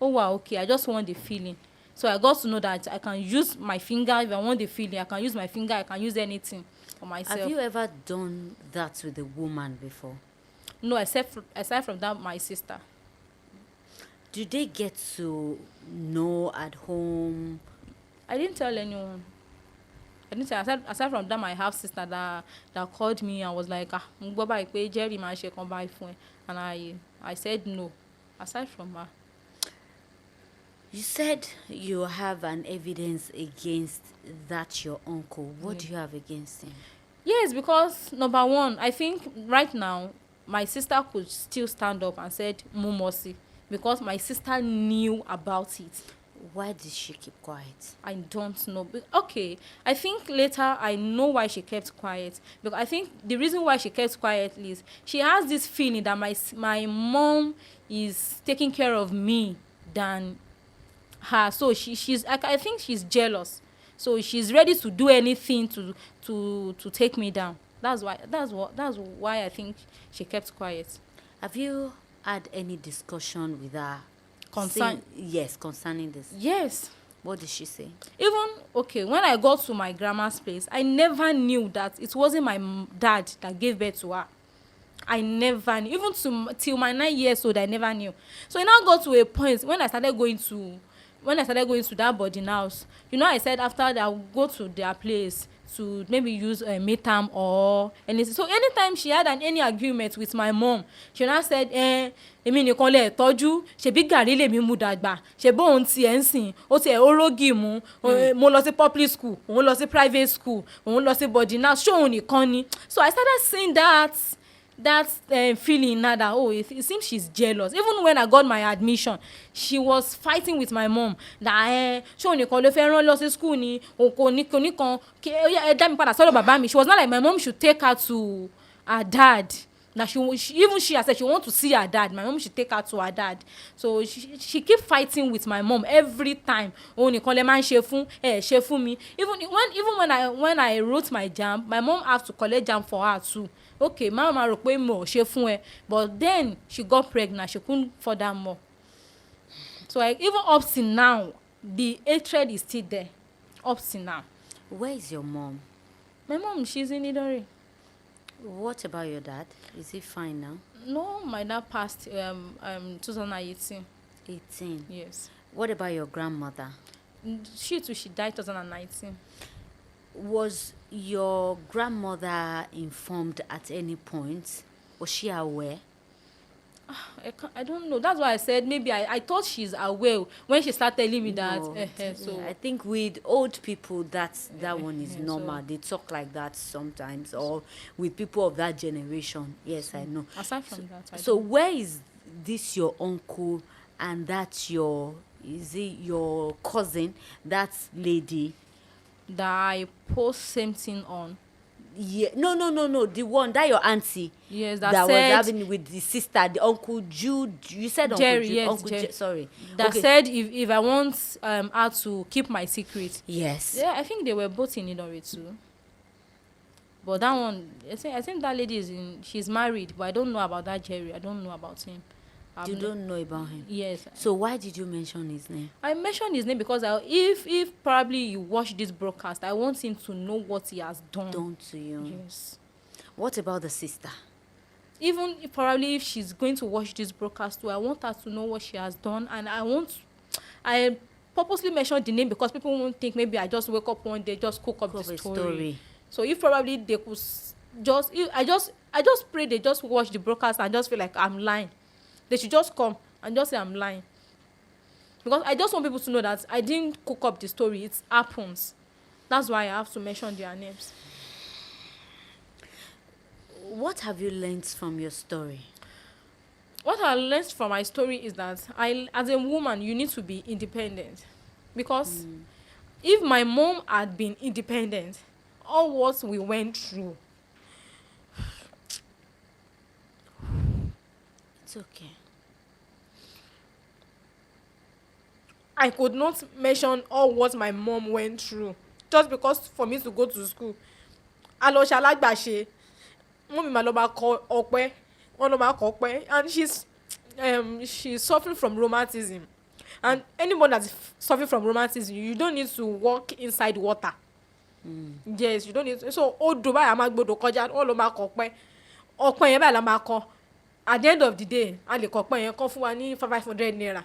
Oh wow, okay. I just want the feeling. So I got to know that I can use my finger if I want the feeling. I can use my finger. I can use anything for myself. Have you ever done that with a woman before? No, aside from that, my sister. Do they get to know at home? I didn't tell anyone. I didn't tell. Aside from that, my half sister that called me and was like, Jerry, man, she come buy phone, and I said no. Aside from her. You said you have an evidence against that your uncle. What do you have against him? Yes, because number one, I think right now my sister could still stand up and said Mumosi because my sister knew about it. Why did she keep quiet? I don't know. Okay, I think later I know why she kept quiet. Because I think the reason why she kept quiet is she has this feeling that my mom is taking care of me than her. So I think she's jealous. So she's ready to do anything to take me down. That's why I think she kept quiet. Have you had any discussion with her? Yes, concerning this. Yes. What did she say? Even okay, when I got to my grandma's place, I never knew that it wasn't my dad that gave birth to her. I never knew. Even till my 9 years old, I never knew. So it now got to a point when I started going to that boarding house. I said after that I would go to their place to maybe use metam or anything. So anytime she had any argument with my mom, she now said èmi nìkan lè tọ́jú ṣebí gàrí lèmi mú dàgbà ṣebí òun tiẹ̀ ń sìn ó tiẹ̀ orógì mú mo lọ sí public school òun lọ sí private school òun lọ sí boarding house ṣé òun nìkan ni. So I started seeing that feeling now that it seems she's jealous. Even when I got my admission, she was fighting with my mom that ṣé òun nìkan ló fẹ́ rán lọ sí school ni òkò nìkan ẹ dá mi padà sọ́dọ̀ bàbá mi. She was not like my mom should take her to her dad. That she has said she want to see her dad. My mom should take her to her dad. So she keep fighting with my mom every time. Òun nìkan lẹ máa ń ṣe fún mi. Even when I wrote my JAMB, my mom have to collect JAMB for her too. Okay, mama rò pé mo ṣe fún ẹ, but then she got pregnant. She couldn't further more. So even up till now, the hatred is still there. Up till now. Where is your mom? My mom, she's in D0G. What about your dad? Is he fine now? No, my dad passed 2018. 18. Yes. What about your grandmother? She died 2019. Was your grandmother informed at any point? Was she aware? I don't know. That's why I said maybe I thought she's aware when she started telling me that. So I think with old people that one is normal. They talk like that sometimes, or with people of that generation. Yes, I know. Aside from that, so where is this your uncle and that's is it your cousin, that lady that I post same thing on? Yeah, no. The one that your auntie. Yes, that was having with the sister, the Uncle Jude. You said Uncle Jerry, Jude. yes, Uncle Jerry. Sorry. That said, if I want her to keep my secret. Yes. Yeah, I think they were both in D0G too. But that one, I think that lady she's married, but I don't know about that Jerry. I don't know about him. You don't know about him? Yes. So why did you mention his name? I mentioned his name because if probably you watch this broadcast, I want him to know what he has done to you. Yes. What about the sister? Even if she's going to watch this broadcast too, I want her to know what she has done, and I purposely mentioned the name because people won't think maybe I just wake up one day just cook up the story. So if probably they could I just pray they just watch the broadcast and just feel like I'm lying. They should just come and just say I'm lying. Because I just want people to know that I didn't cook up the story. It happens. That's why I have to mention their names. What have you learned from your story? What I learned from my story is that as a woman, you need to be independent. Because if my mom had been independent, all what we went through, it's okay. I could not mention all what my mom went through just because for me to go to school. Alosha lágbàṣe, mommy ma lọ bá kọ ọpẹ́, wọ́n lọ bá kọ ọpẹ́, and she's suffering from rheumatism. And anyone that is suffering from rheumatism, you don't need to walk inside water. Yes, you don't need to. So odò báyìí a máa gbọ́dọ̀ kọjá, wọ́n lọ máa kọ ọpẹ́ yẹn báyìí la máa kọ. At the end of the day, a lè kọ ọpẹ́ yẹn kọ́ fún wa ní 500 naira.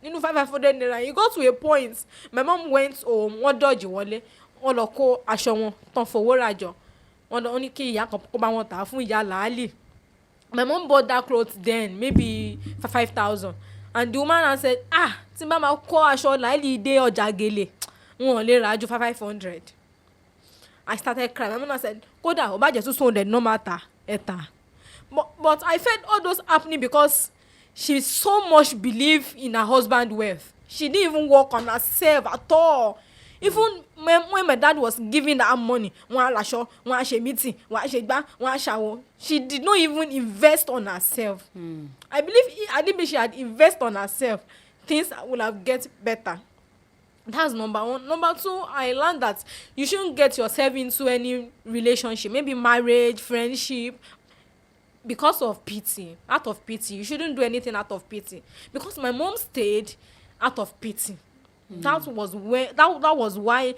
Nínú 500 naira, it got to a point my mom went home, wọ́n dọ̀jì wọlé, wọ́n lọ kó aṣọ wọn tán fowó ràjọ, wọ́n ní kí ìyá kan kó bá wọn tà á fún ìyá làálì. My mom bought that clothes then maybe for 5,000, and the woman had said tí n bá máa kó aṣọ làálì dé ọjà gèlè wọn ò lè rà á ju 500. I started crying. My mom said kódà ó bá jẹ́ 200 no matter ẹ tà. But I felt all those happening because she so much believed in her husband's wealth. She didn't even work on herself at all. Even when my dad was giving her money, wọ́n á raṣọ, wọ́n á ṣe meeting, wọ́n á ṣe gbá, wọ́n á ṣàwo, she did not even invest on herself. I believe she had invest on herself, things would have get better. That's number one. Number two, I learned that you shouldn't get yourself into any relationship, maybe marriage, friendship, because of pity. Out of pity, you shouldn't do anything out of pity. Because my mom stayed out of pity. That was why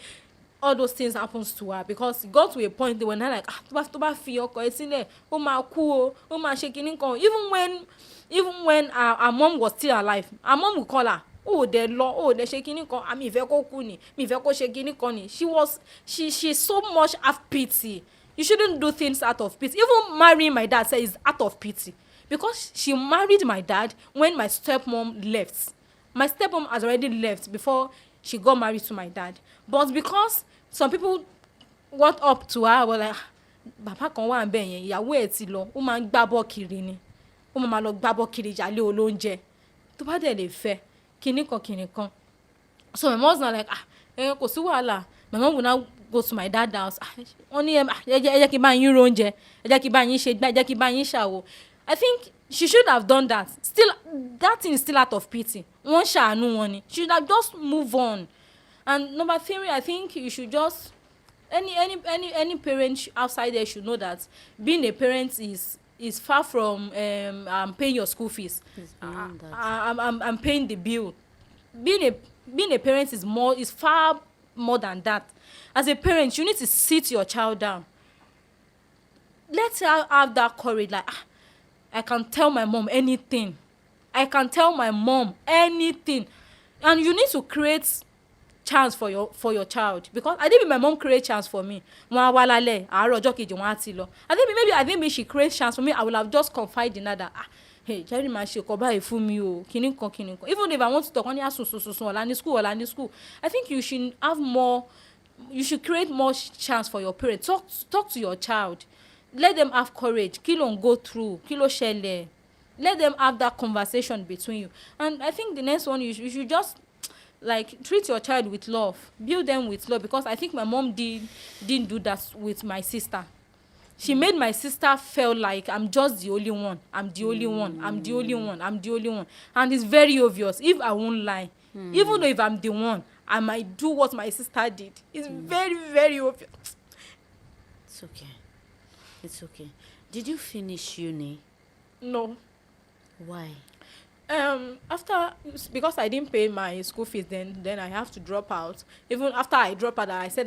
all those things happens to her, because it got to a point they were not like, tó bá fi ọkọ ẹ sílẹ̀ ó máa kú o, ó máa ṣe kinní kan. Even when our mom was still alive, our mom would call her, oh de lọ, oh de ṣe kinní kan, àmì ìfẹ́ kó kú ni, mi ìfẹ́ kó ṣe kinní kan ni. She so much have pity. You shouldn't do things out of pity. Even marrying my dad says out of pity, because she married my dad when my stepmom left. My stepmom has already left before she got married to my dad. But because some people walked up to her, were like, bàbá kan wà ńbẹ̀ yẹn, ìyàwó ẹ̀ ti lọ, ó máa ń gbábọ́ kiri ni, ó máa lọ gbábọ́ kiri ìjàlé olóúnjẹ, tó bá dẹ̀ lè fẹ́ kinní kan. So my mom's not like, kò sí wàhálà. My mom will now go to my dad's house. Wọ́n ní ẹ jẹ́ kí bá yín róúnjẹ, ẹ jẹ́ kí bá yín ṣe gbá, ẹ jẹ́ kí bá yín ṣàwo. I think she should have done that. Still, that thing is still out of pity. Wọ́n ṣàánú wọn ni. She should have just move on. And number three, I think you should just, any parent outside there should know that being a parent is far from paying your school fees. I'm paying the bill. Being a parent is far more than that. As a parent, you need to sit your child down. Let her have that courage. Like, I can tell my mom anything. I can tell my mom anything. And you need to create chance for your child, because I think my mom create chance for me. I think maybe she create chance for me. I will have just confide in her that hey, Jerry man, she come by for me o, kini kon. Even if I want to talk on school, I think you should have more. You should create more chance for your parents. Talk to your child. Let them have courage. Kí ló ń go through, kí ló ṣẹlẹ̀. Let them have that conversation between you. And I think the next one, you should just like treat your child with love, build them with love, because I think my mom didn't do that with my sister. She made my sister feel like I'm just the only one. I'm the only one. And it's very obvious. If I won't lie, even though if I'm the one, I might do what my sister did. It's very, very obvious. It's okay. Did you finish uni? No. Why? Because I didn't pay my school fees, then I have to drop out. Even after I drop out, I said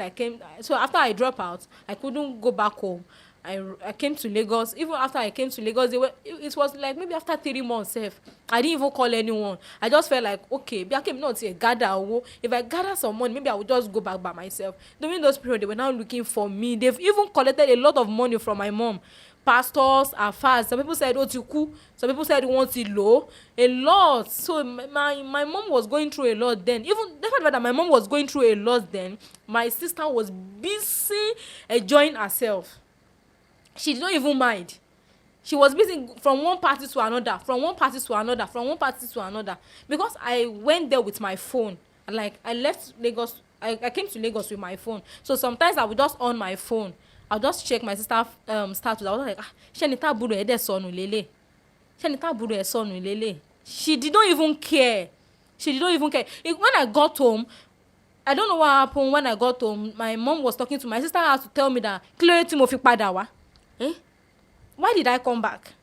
so after I drop out, I couldn't go back home. I came to Lagos. Even after I came to Lagos, it was like maybe after 3 months I didn't even call anyone. I just felt like, okay, if I gather some money, maybe I would just go back by myself. During those periods, they were now looking for me. They've even collected a lot of money from my mom. Pastors are fast. Some people said otiku. Some people said want it low. A lot. So my mom was going through a lot then. Even the fact that my mom was going through a lot then, my sister was busy enjoying herself. She did not even mind. She was busy from one party to another, because I went there with my phone. Like, I left Lagos. I came to Lagos with my phone. So sometimes I would just on my phone. I'll just check my sister status. I was like, Shenita buru ede sonu lele. She did not even care. When I got home, I don't know what happened. When I got home, my mom was talking to my sister. Had to tell me that Chloe tí mo fi padà wá. Why did I come back?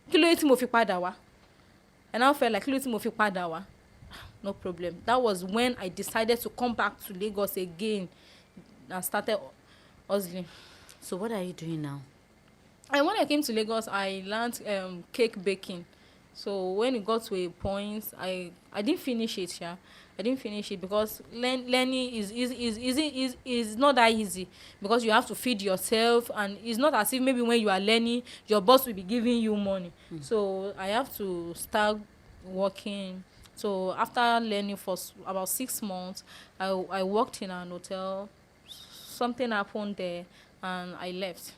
Chloe tí mo fi padà wá. And I felt like Chloe tí mo fi padà wá. No problem. That was when I decided to come back to Lagos again and started hustling. So what are you doing now? And when I came to Lagos, I learned cake baking. So when it got to a point, I didn't finish it, yeah. I didn't finish it because learning is not that easy, because you have to feed yourself, and it's not as if maybe when you are learning, your boss will be giving you money. So I have to start working. So after learning for about 6 months, I worked in an hotel. Something happened there, and I left.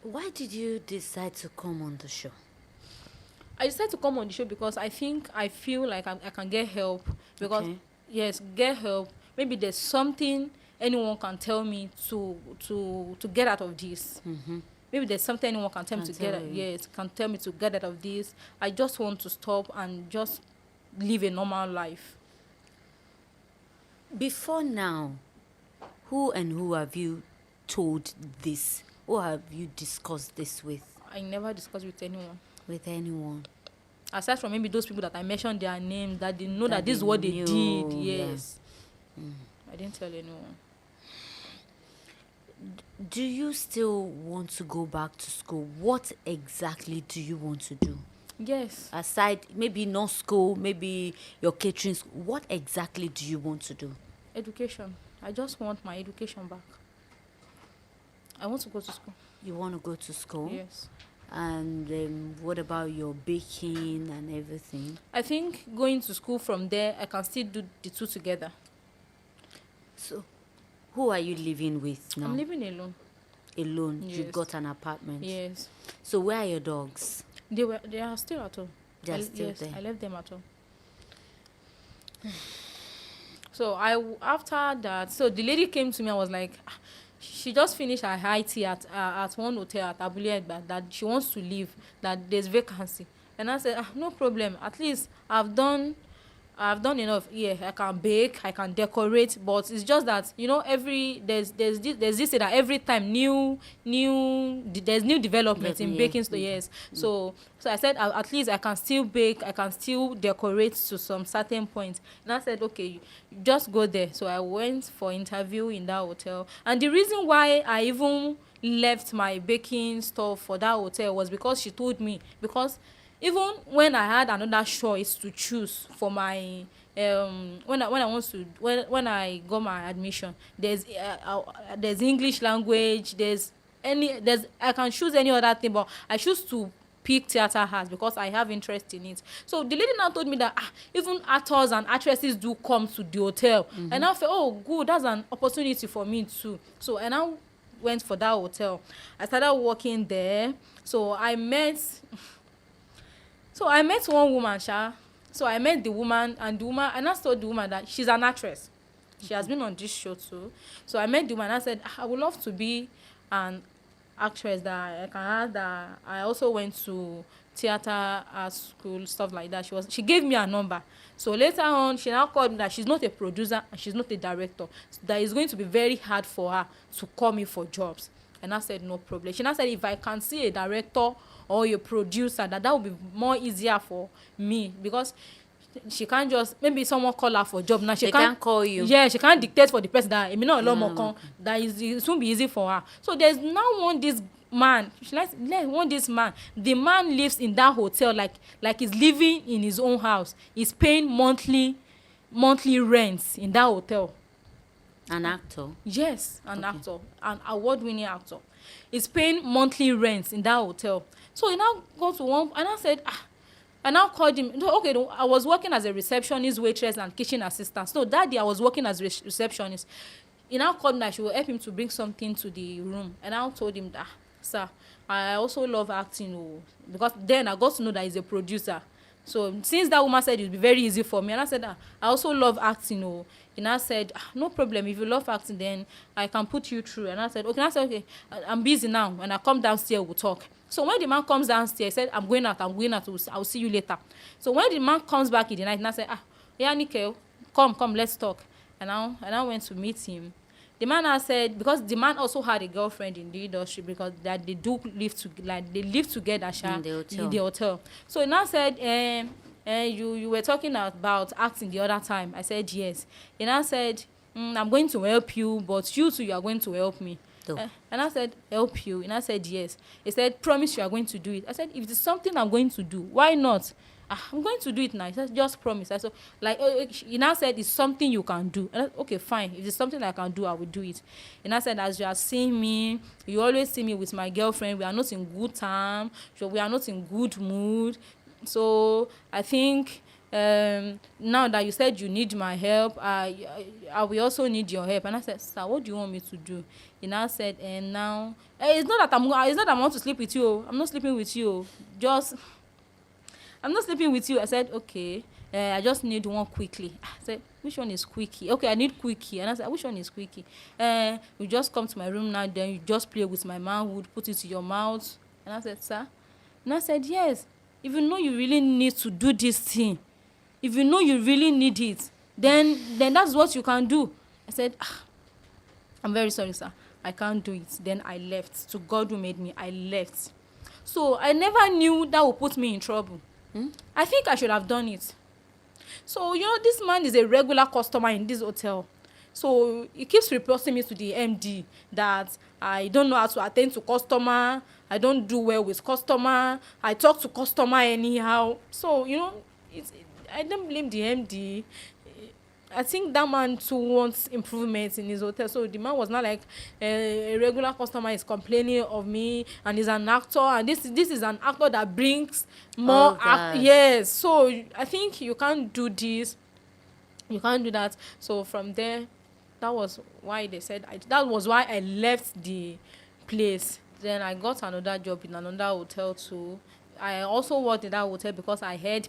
Why did you decide to come on the show? I decided to come on the show because I feel like I can get help. Because yes, get help. Maybe there's something anyone can tell me to get out of this. Maybe there's something anyone can tell me to get out. Yes, can tell me to get out of this. I just want to stop and just live a normal life. Before now, who have you told this? Who have you discussed this with? I never discuss with anyone. With anyone? Aside from maybe those people that I mentioned their names, that they know that, That this is they what they knew, did. yeah. Yes. I didn't tell anyone. Do you still want to go back to school? What exactly do you want to do? Yes. Aside, maybe not school, maybe your catering school, what exactly do you want to do? Education. I just want my education back. I want to go to school. You want to go to school? Yes. And what about your baking and everything? I think going to school from there, I can still do the two together. So, who are you living with now? I'm living alone. Alone? You Yes. got an apartment? Yes. So, where are your dogs? They are still at home. They are still yes, there. I left them at home. So after that, so the lady came to me and was like, she just finished her high tea at one hotel at Abule Egba, that she wants to leave, that there's vacancy. And I said, no problem. At least I've done enough. Yeah, I can bake, I can decorate, but it's just that, you know, there's this thing that every time there's new development in Yeah. baking store. Yes. So I said, at least I can still bake, I can still decorate to some certain point. And I said, okay, you just go there. So I went for interview in that hotel. And the reason why I even left my baking stuff for that hotel was because she told me, because even when I had another choice to choose for my when I got my admission, there's English language, there's I can choose any other thing, but I choose to pick theater arts because I have interest in it. So the lady now told me that even actors and actresses do come to the hotel. And I felt, oh good, that's an opportunity for me too. So I now went for that hotel. I started working there. So I met one woman, Sha. So I met the woman, and I told the woman that she's an actress. She has been on this show too. So I met the woman and I said, I would love to be an actress, that I can add that I also went to theater art school, stuff like that. She gave me a number. So later on, she now called me that she's not a producer and she's not a director. So that it's going to be very hard for her to call me for jobs. And I said, no problem. She now said, if I can see a director or a producer, that would be more easier for me, because she can't just, maybe someone call her for job now, she Can't call you. Yeah, she can't dictate for the person that it won't be easy for her. So there's now this man, the man lives in that hotel like he's living in his own house. He's paying monthly rents in that hotel. An actor? Yes, actor, an award-winning actor. He's paying monthly rents in that hotel. So he now go to one, and I said, I now called him. Okay, I was working as a receptionist, waitress, and kitchen assistant. So that day I was working as a receptionist. He now called me that she will help him to bring something to the room. And I told him that, sir, I also love acting, because then I got to know that he's a producer. So since that woman said it would be very easy for me, and I said, I also love acting, And I said, no problem, if you love acting, then I can put you through. And I said, okay. And I said, okay, I'm busy now. When I come downstairs, we'll talk. So when the man comes downstairs, he said, I'm going out, I'll see you later. So when the man comes back in the night, and I said, yeah, Nickel, come, let's talk. And I went to meet him. The man has said, because the man also had a girlfriend in the industry, because that they do live together in the hotel. So he now said, you were talking about acting the other time. I said yes. He now said, I'm going to help you, but you too, you are going to help me. And I said, help you? And I said yes. He said, promise you are going to do it. I said, if it's something I'm going to do, why not? I'm going to do it now. He said, just promise. I said, he now said, it's something you can do. And I said, okay, fine. If it's something I can do, I will do it. And I said, as you are seeing me, you always see me with my girlfriend. We are not in good time. So we are not in good mood. So I think now that you said you need my help, I will also need your help. And I said, sir, what do you want me to do? He now said, and now it's not that I want to sleep with you. I'm not sleeping with you. I'm not sleeping with you. I said, okay. I just need one quickly. I said, which one is quickie? Okay, I need quickie. And I said, which one is quickie? You just come to my room now, then you just play with my manhood, put it to your mouth. And I said, sir? And I said, yes. Even though you really need to do this thing, If you know you really need it, then that's what you can do. I said, I'm very sorry, sir. I can't do it. Then I left. To God who made me, I left. So I never knew that would put me in trouble. I think I should have done it. So, this man is a regular customer in this hotel. So he keeps reporting me to the MD that I don't know how to attend to customer. I don't do well with customer. I talk to customer anyhow. So, I don't blame the MD. I think that man too wants improvements in his hotel. So the man was not like a regular customer is complaining of me, and he's an actor, and this is an actor that brings more yes. So I think you can't do this, you can't do that. So from there, that was why they said that was why I left the place. Then I got another job in another hotel too. I also worked in that hotel because I heard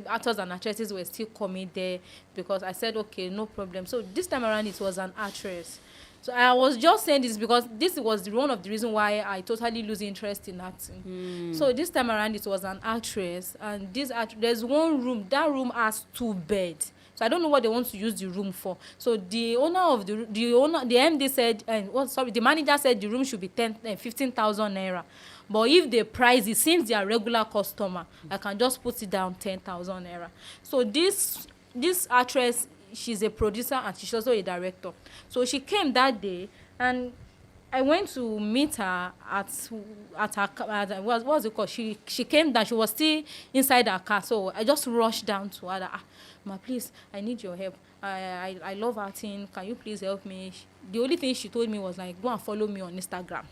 actors and actresses were still coming there, because I said, okay, no problem. So this time around, it was an actress. So I was just saying this because this was one of the reasons why I totally lose interest in acting. So this time around, it was an actress, and there's one room. That room has 2 beds. So I don't know what they want to use the room for. So the MD said, the manager said the room should be 15,000 naira. But if they price it, since they are regular customer, I can just put it down 10,000 naira. So this actress, she's a producer and she's also a director. So she came that day, and I went to meet her at what's it called? She came down. She was still inside her car. So I just rushed down to her. Ma, please, I need your help. I love acting. Can you please help me? The only thing she told me was like, go and follow me on Instagram.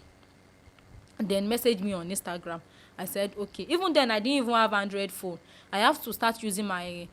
And then message me on Instagram. I said, okay. Even then, I didn't even have Android phone. I have to start using my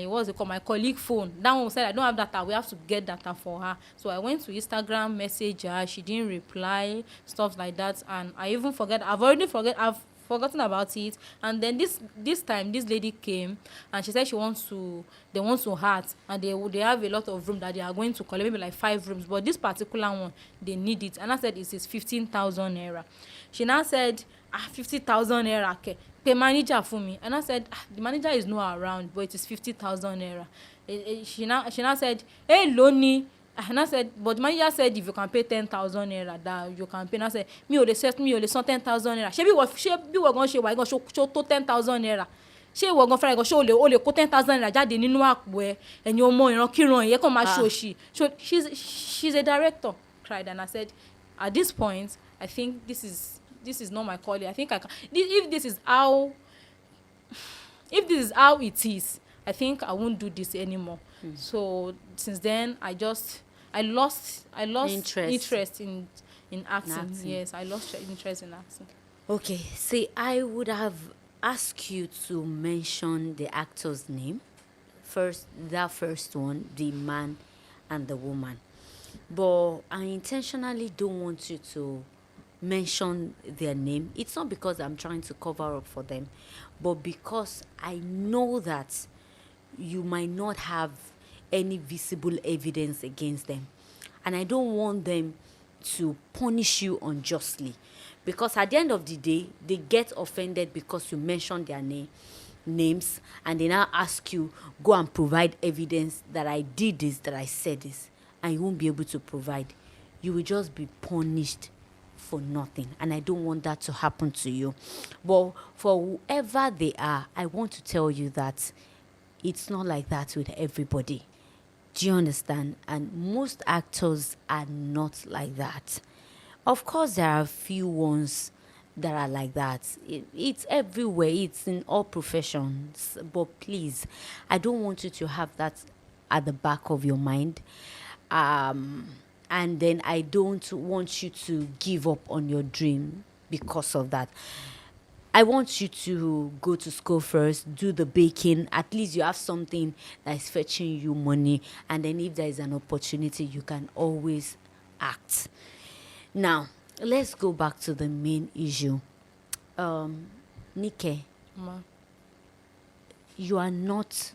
what's it called, my colleague phone. That one said I don't have data. We have to get data for her. So I went to Instagram, message her. She didn't reply, stuff like that. And I even I've forgotten about it. And then this time, this lady came and she said they want to act, and they have a lot of room that they are going to collect, maybe like 5 rooms, but this particular one they need it. And I said it is 15,000 naira. She now said 50,000 naira, okay, pay manager for me. And I said the manager is not around, but it is 50,000 naira. She now said, hey Loni. And I said, but the manager said if you can pay 10,000 naira, that you can pay. And I said, me only 10,000 naira. She be going show 10,000 naira. Ṣé ìwọ gan fúnra ẹ̀ gan ṣé o lè kó 10,000 naira jáde nínú àpò ẹ̀, ẹ̀yin ọmọ ìrankíran ìyẹn kàn máa ṣòṣì. So she's a director. Cried. And I said, at this point, I think this is not my calling. I think I can. If this is how it is, I think I won't do this anymore. So since then, I lost interest in acting. Yes, I lost interest in acting. Okay, see, I would have asked you to mention the actor's name first. That first one, the man and the woman, but I intentionally don't want you to mention their name. It's not because I'm trying to cover up for them, but because I know that you might not have any visible evidence against them, and I don't want them to punish you unjustly, because at the end of the day they get offended because you mentioned their names, and they now ask you go and provide evidence that I did this, that I said this, and you won't be able to provide. You will just be punished for nothing, and I don't want that to happen to you. But for whoever they are, I want to tell you that it's not like that with everybody. Do you understand? And most actors are not like that. Of course, there are a few ones that are like that. It's everywhere. It's in all professions. But please, I don't want you to have that at the back of your mind. And then I don't want you to give up on your dream because of that. I want you to go to school first, do the baking. At least you have something that is fetching you money. And then if there is an opportunity, you can always act. Now, let's go back to the main issue. Nike, you are not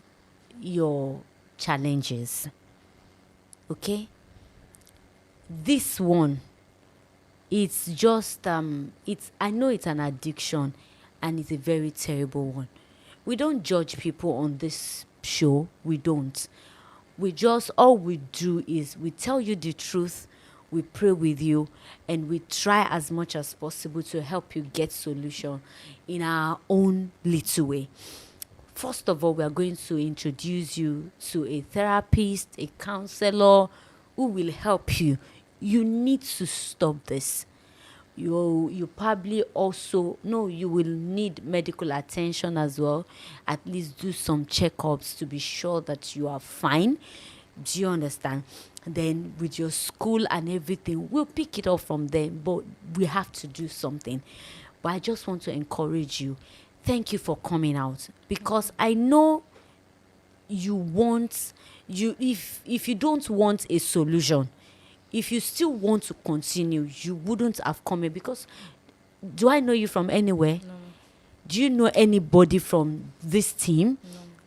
your challenges. Okay? This one, it's just, I know it's an addiction, and it's a very terrible one. We don't judge people on this show, we don't. We just, all we do is we tell you the truth, we pray with you, and we try as much as possible to help you get solution in our own little way. First of all, we are going to introduce you to a therapist, a counselor who will help you. You need to stop this. You probably also no, you will need medical attention as well. At least do some checkups to be sure that you are fine. Do you understand? Then with your school and everything, we'll pick it up from there. But we have to do something. But I just want to encourage you. Thank you for coming out, because I know you want you if you don't want a solution, if you still want to continue, you wouldn't have come here. Because do I know you from anywhere? No. Do you know anybody from this team?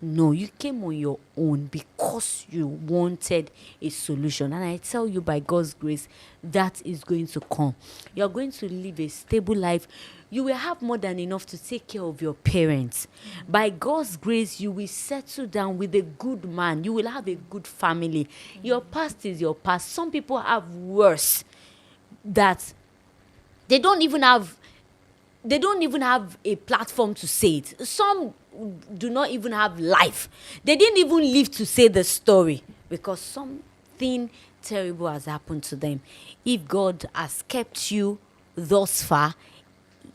No, you came on your own because you wanted a solution. And I tell you, by God's grace, that is going to come. You're going to live a stable life. You will have more than enough to take care of your parents. By God's grace, you will settle down with a good man. You will have a good family. Your past is your past. Some people have worse, that they don't even have a platform to say it. Some do not even have life. They didn't even live to say the story, because something terrible has happened to them. If God has kept you thus far,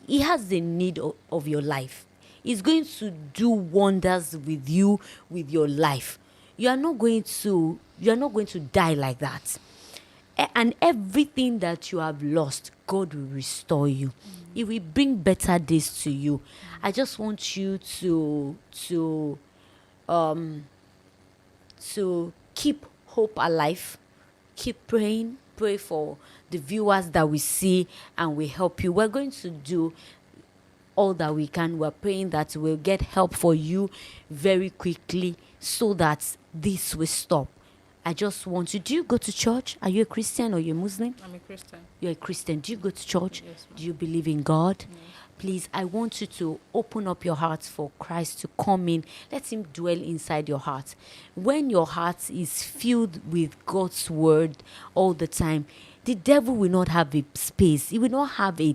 He has the need of your life. He's going to do wonders with you, with your life. You are not going to die like that. And everything that you have lost, God will restore you. He will bring better days to you. I just want you to keep hope alive. Keep praying. Pray for the viewers that we see, and we help you. We're going to do all that we can. We're praying that we'll get help for you very quickly, so that this will stop. I just want you. Do you go to church? Are you a Christian or you're Muslim? I'm a Christian. You're a Christian. Do you go to church? Yes, ma'am. Do you believe in God? Yes. Please, I want you to open up your heart for Christ to come in. Let Him dwell inside your heart. When your heart is filled with God's word all the time, the devil will not have a space. He will not have a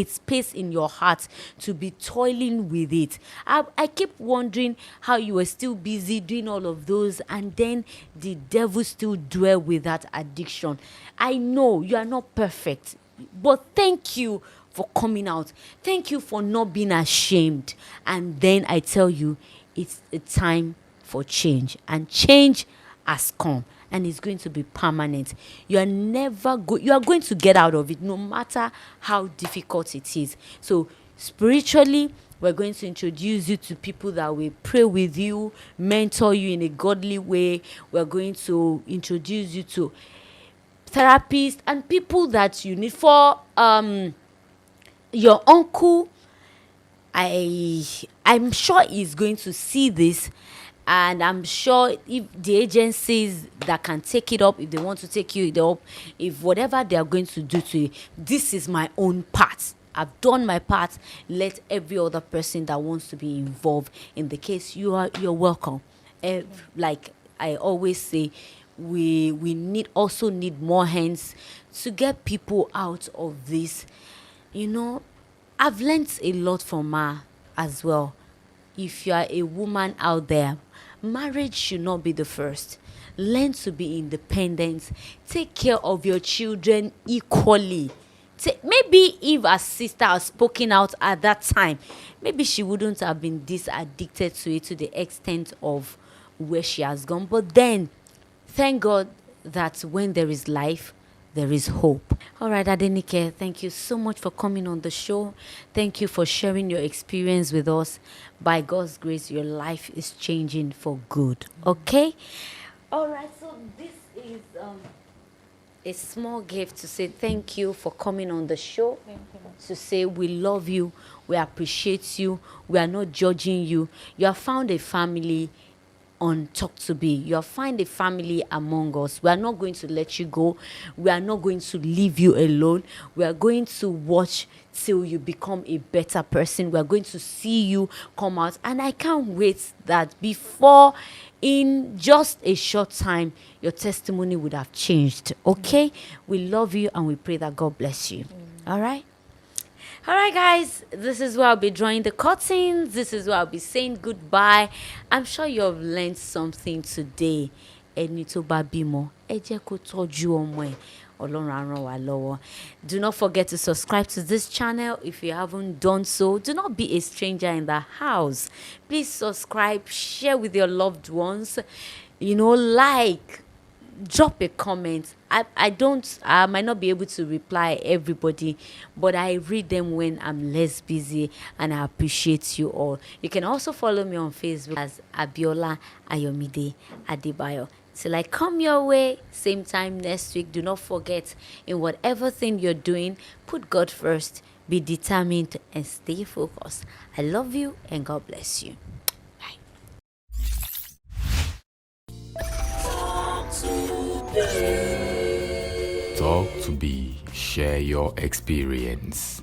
space in your heart to be toiling with it. I keep wondering how you were still busy doing all of those, and then the devil still dwell with that addiction. I know you are not perfect, but thank you for coming out. Thank you for not being ashamed. And then I tell you, it's a time for change, and change has come. And it's going to be permanent. You are going to get out of it, no matter how difficult it is. So spiritually, we're going to introduce you to people that will pray with you, mentor you in a godly way. We're going to introduce you to therapists and people that you need. For your uncle, I'm sure he's going to see this. And I'm sure if the agencies that can take it up, if they want to take you up, if whatever they are going to do to you, this is my own part. I've done my part. Let every other person that wants to be involved in the case, you're welcome. Like I always say, we need more hands to get people out of this. You know, I've learned a lot from her as well. If you are a woman out there, marriage should not be the first. Learn to be independent. Take care of your children equally. Maybe if her sister had spoken out at that time, maybe she wouldn't have been this addicted to it to the extent of where she has gone. But then, thank God that when there is life, there is hope. All right, Adenike, thank you so much for coming on the show. Thank you for sharing your experience with us. By God's grace, your life is changing for good. Okay? All right, so this is a small gift to say thank you for coming on the show. Thank you. To say we love you, we appreciate you, we are not judging you. You have found a family on Talk to Be. You'll find a family among us. We are not going to let you go. We are not going to leave you alone. We are going to watch till you become a better person. We are going to see you come out. And I can't wait that before, in just a short time, your testimony would have changed. Okay? We love you and we pray that God bless you. All right? All right, guys, this is where I'll be drawing the curtains. This is where I'll be saying goodbye. I'm sure you have learned something today. Ẹni tó bá bímọ, ẹ jẹ́ kó tọ́jú ọmọ ẹ̀. Ọlọ́run á ràn wá lọ́wọ́. Do not forget to subscribe to this channel if you haven't done so. Do not be a stranger in the house. Please subscribe, share with your loved ones. Like, drop a comment. I might not be able to reply everybody, but I read them when I'm less busy, and I appreciate you all. You can also follow me on Facebook as Abiola Ayomide Adebayo. Till I come your way, same time next week. Do not forget, in whatever thing you're doing, put God first, be determined, and stay focused. I love you, and God bless you. Talk to Be. Share your experience.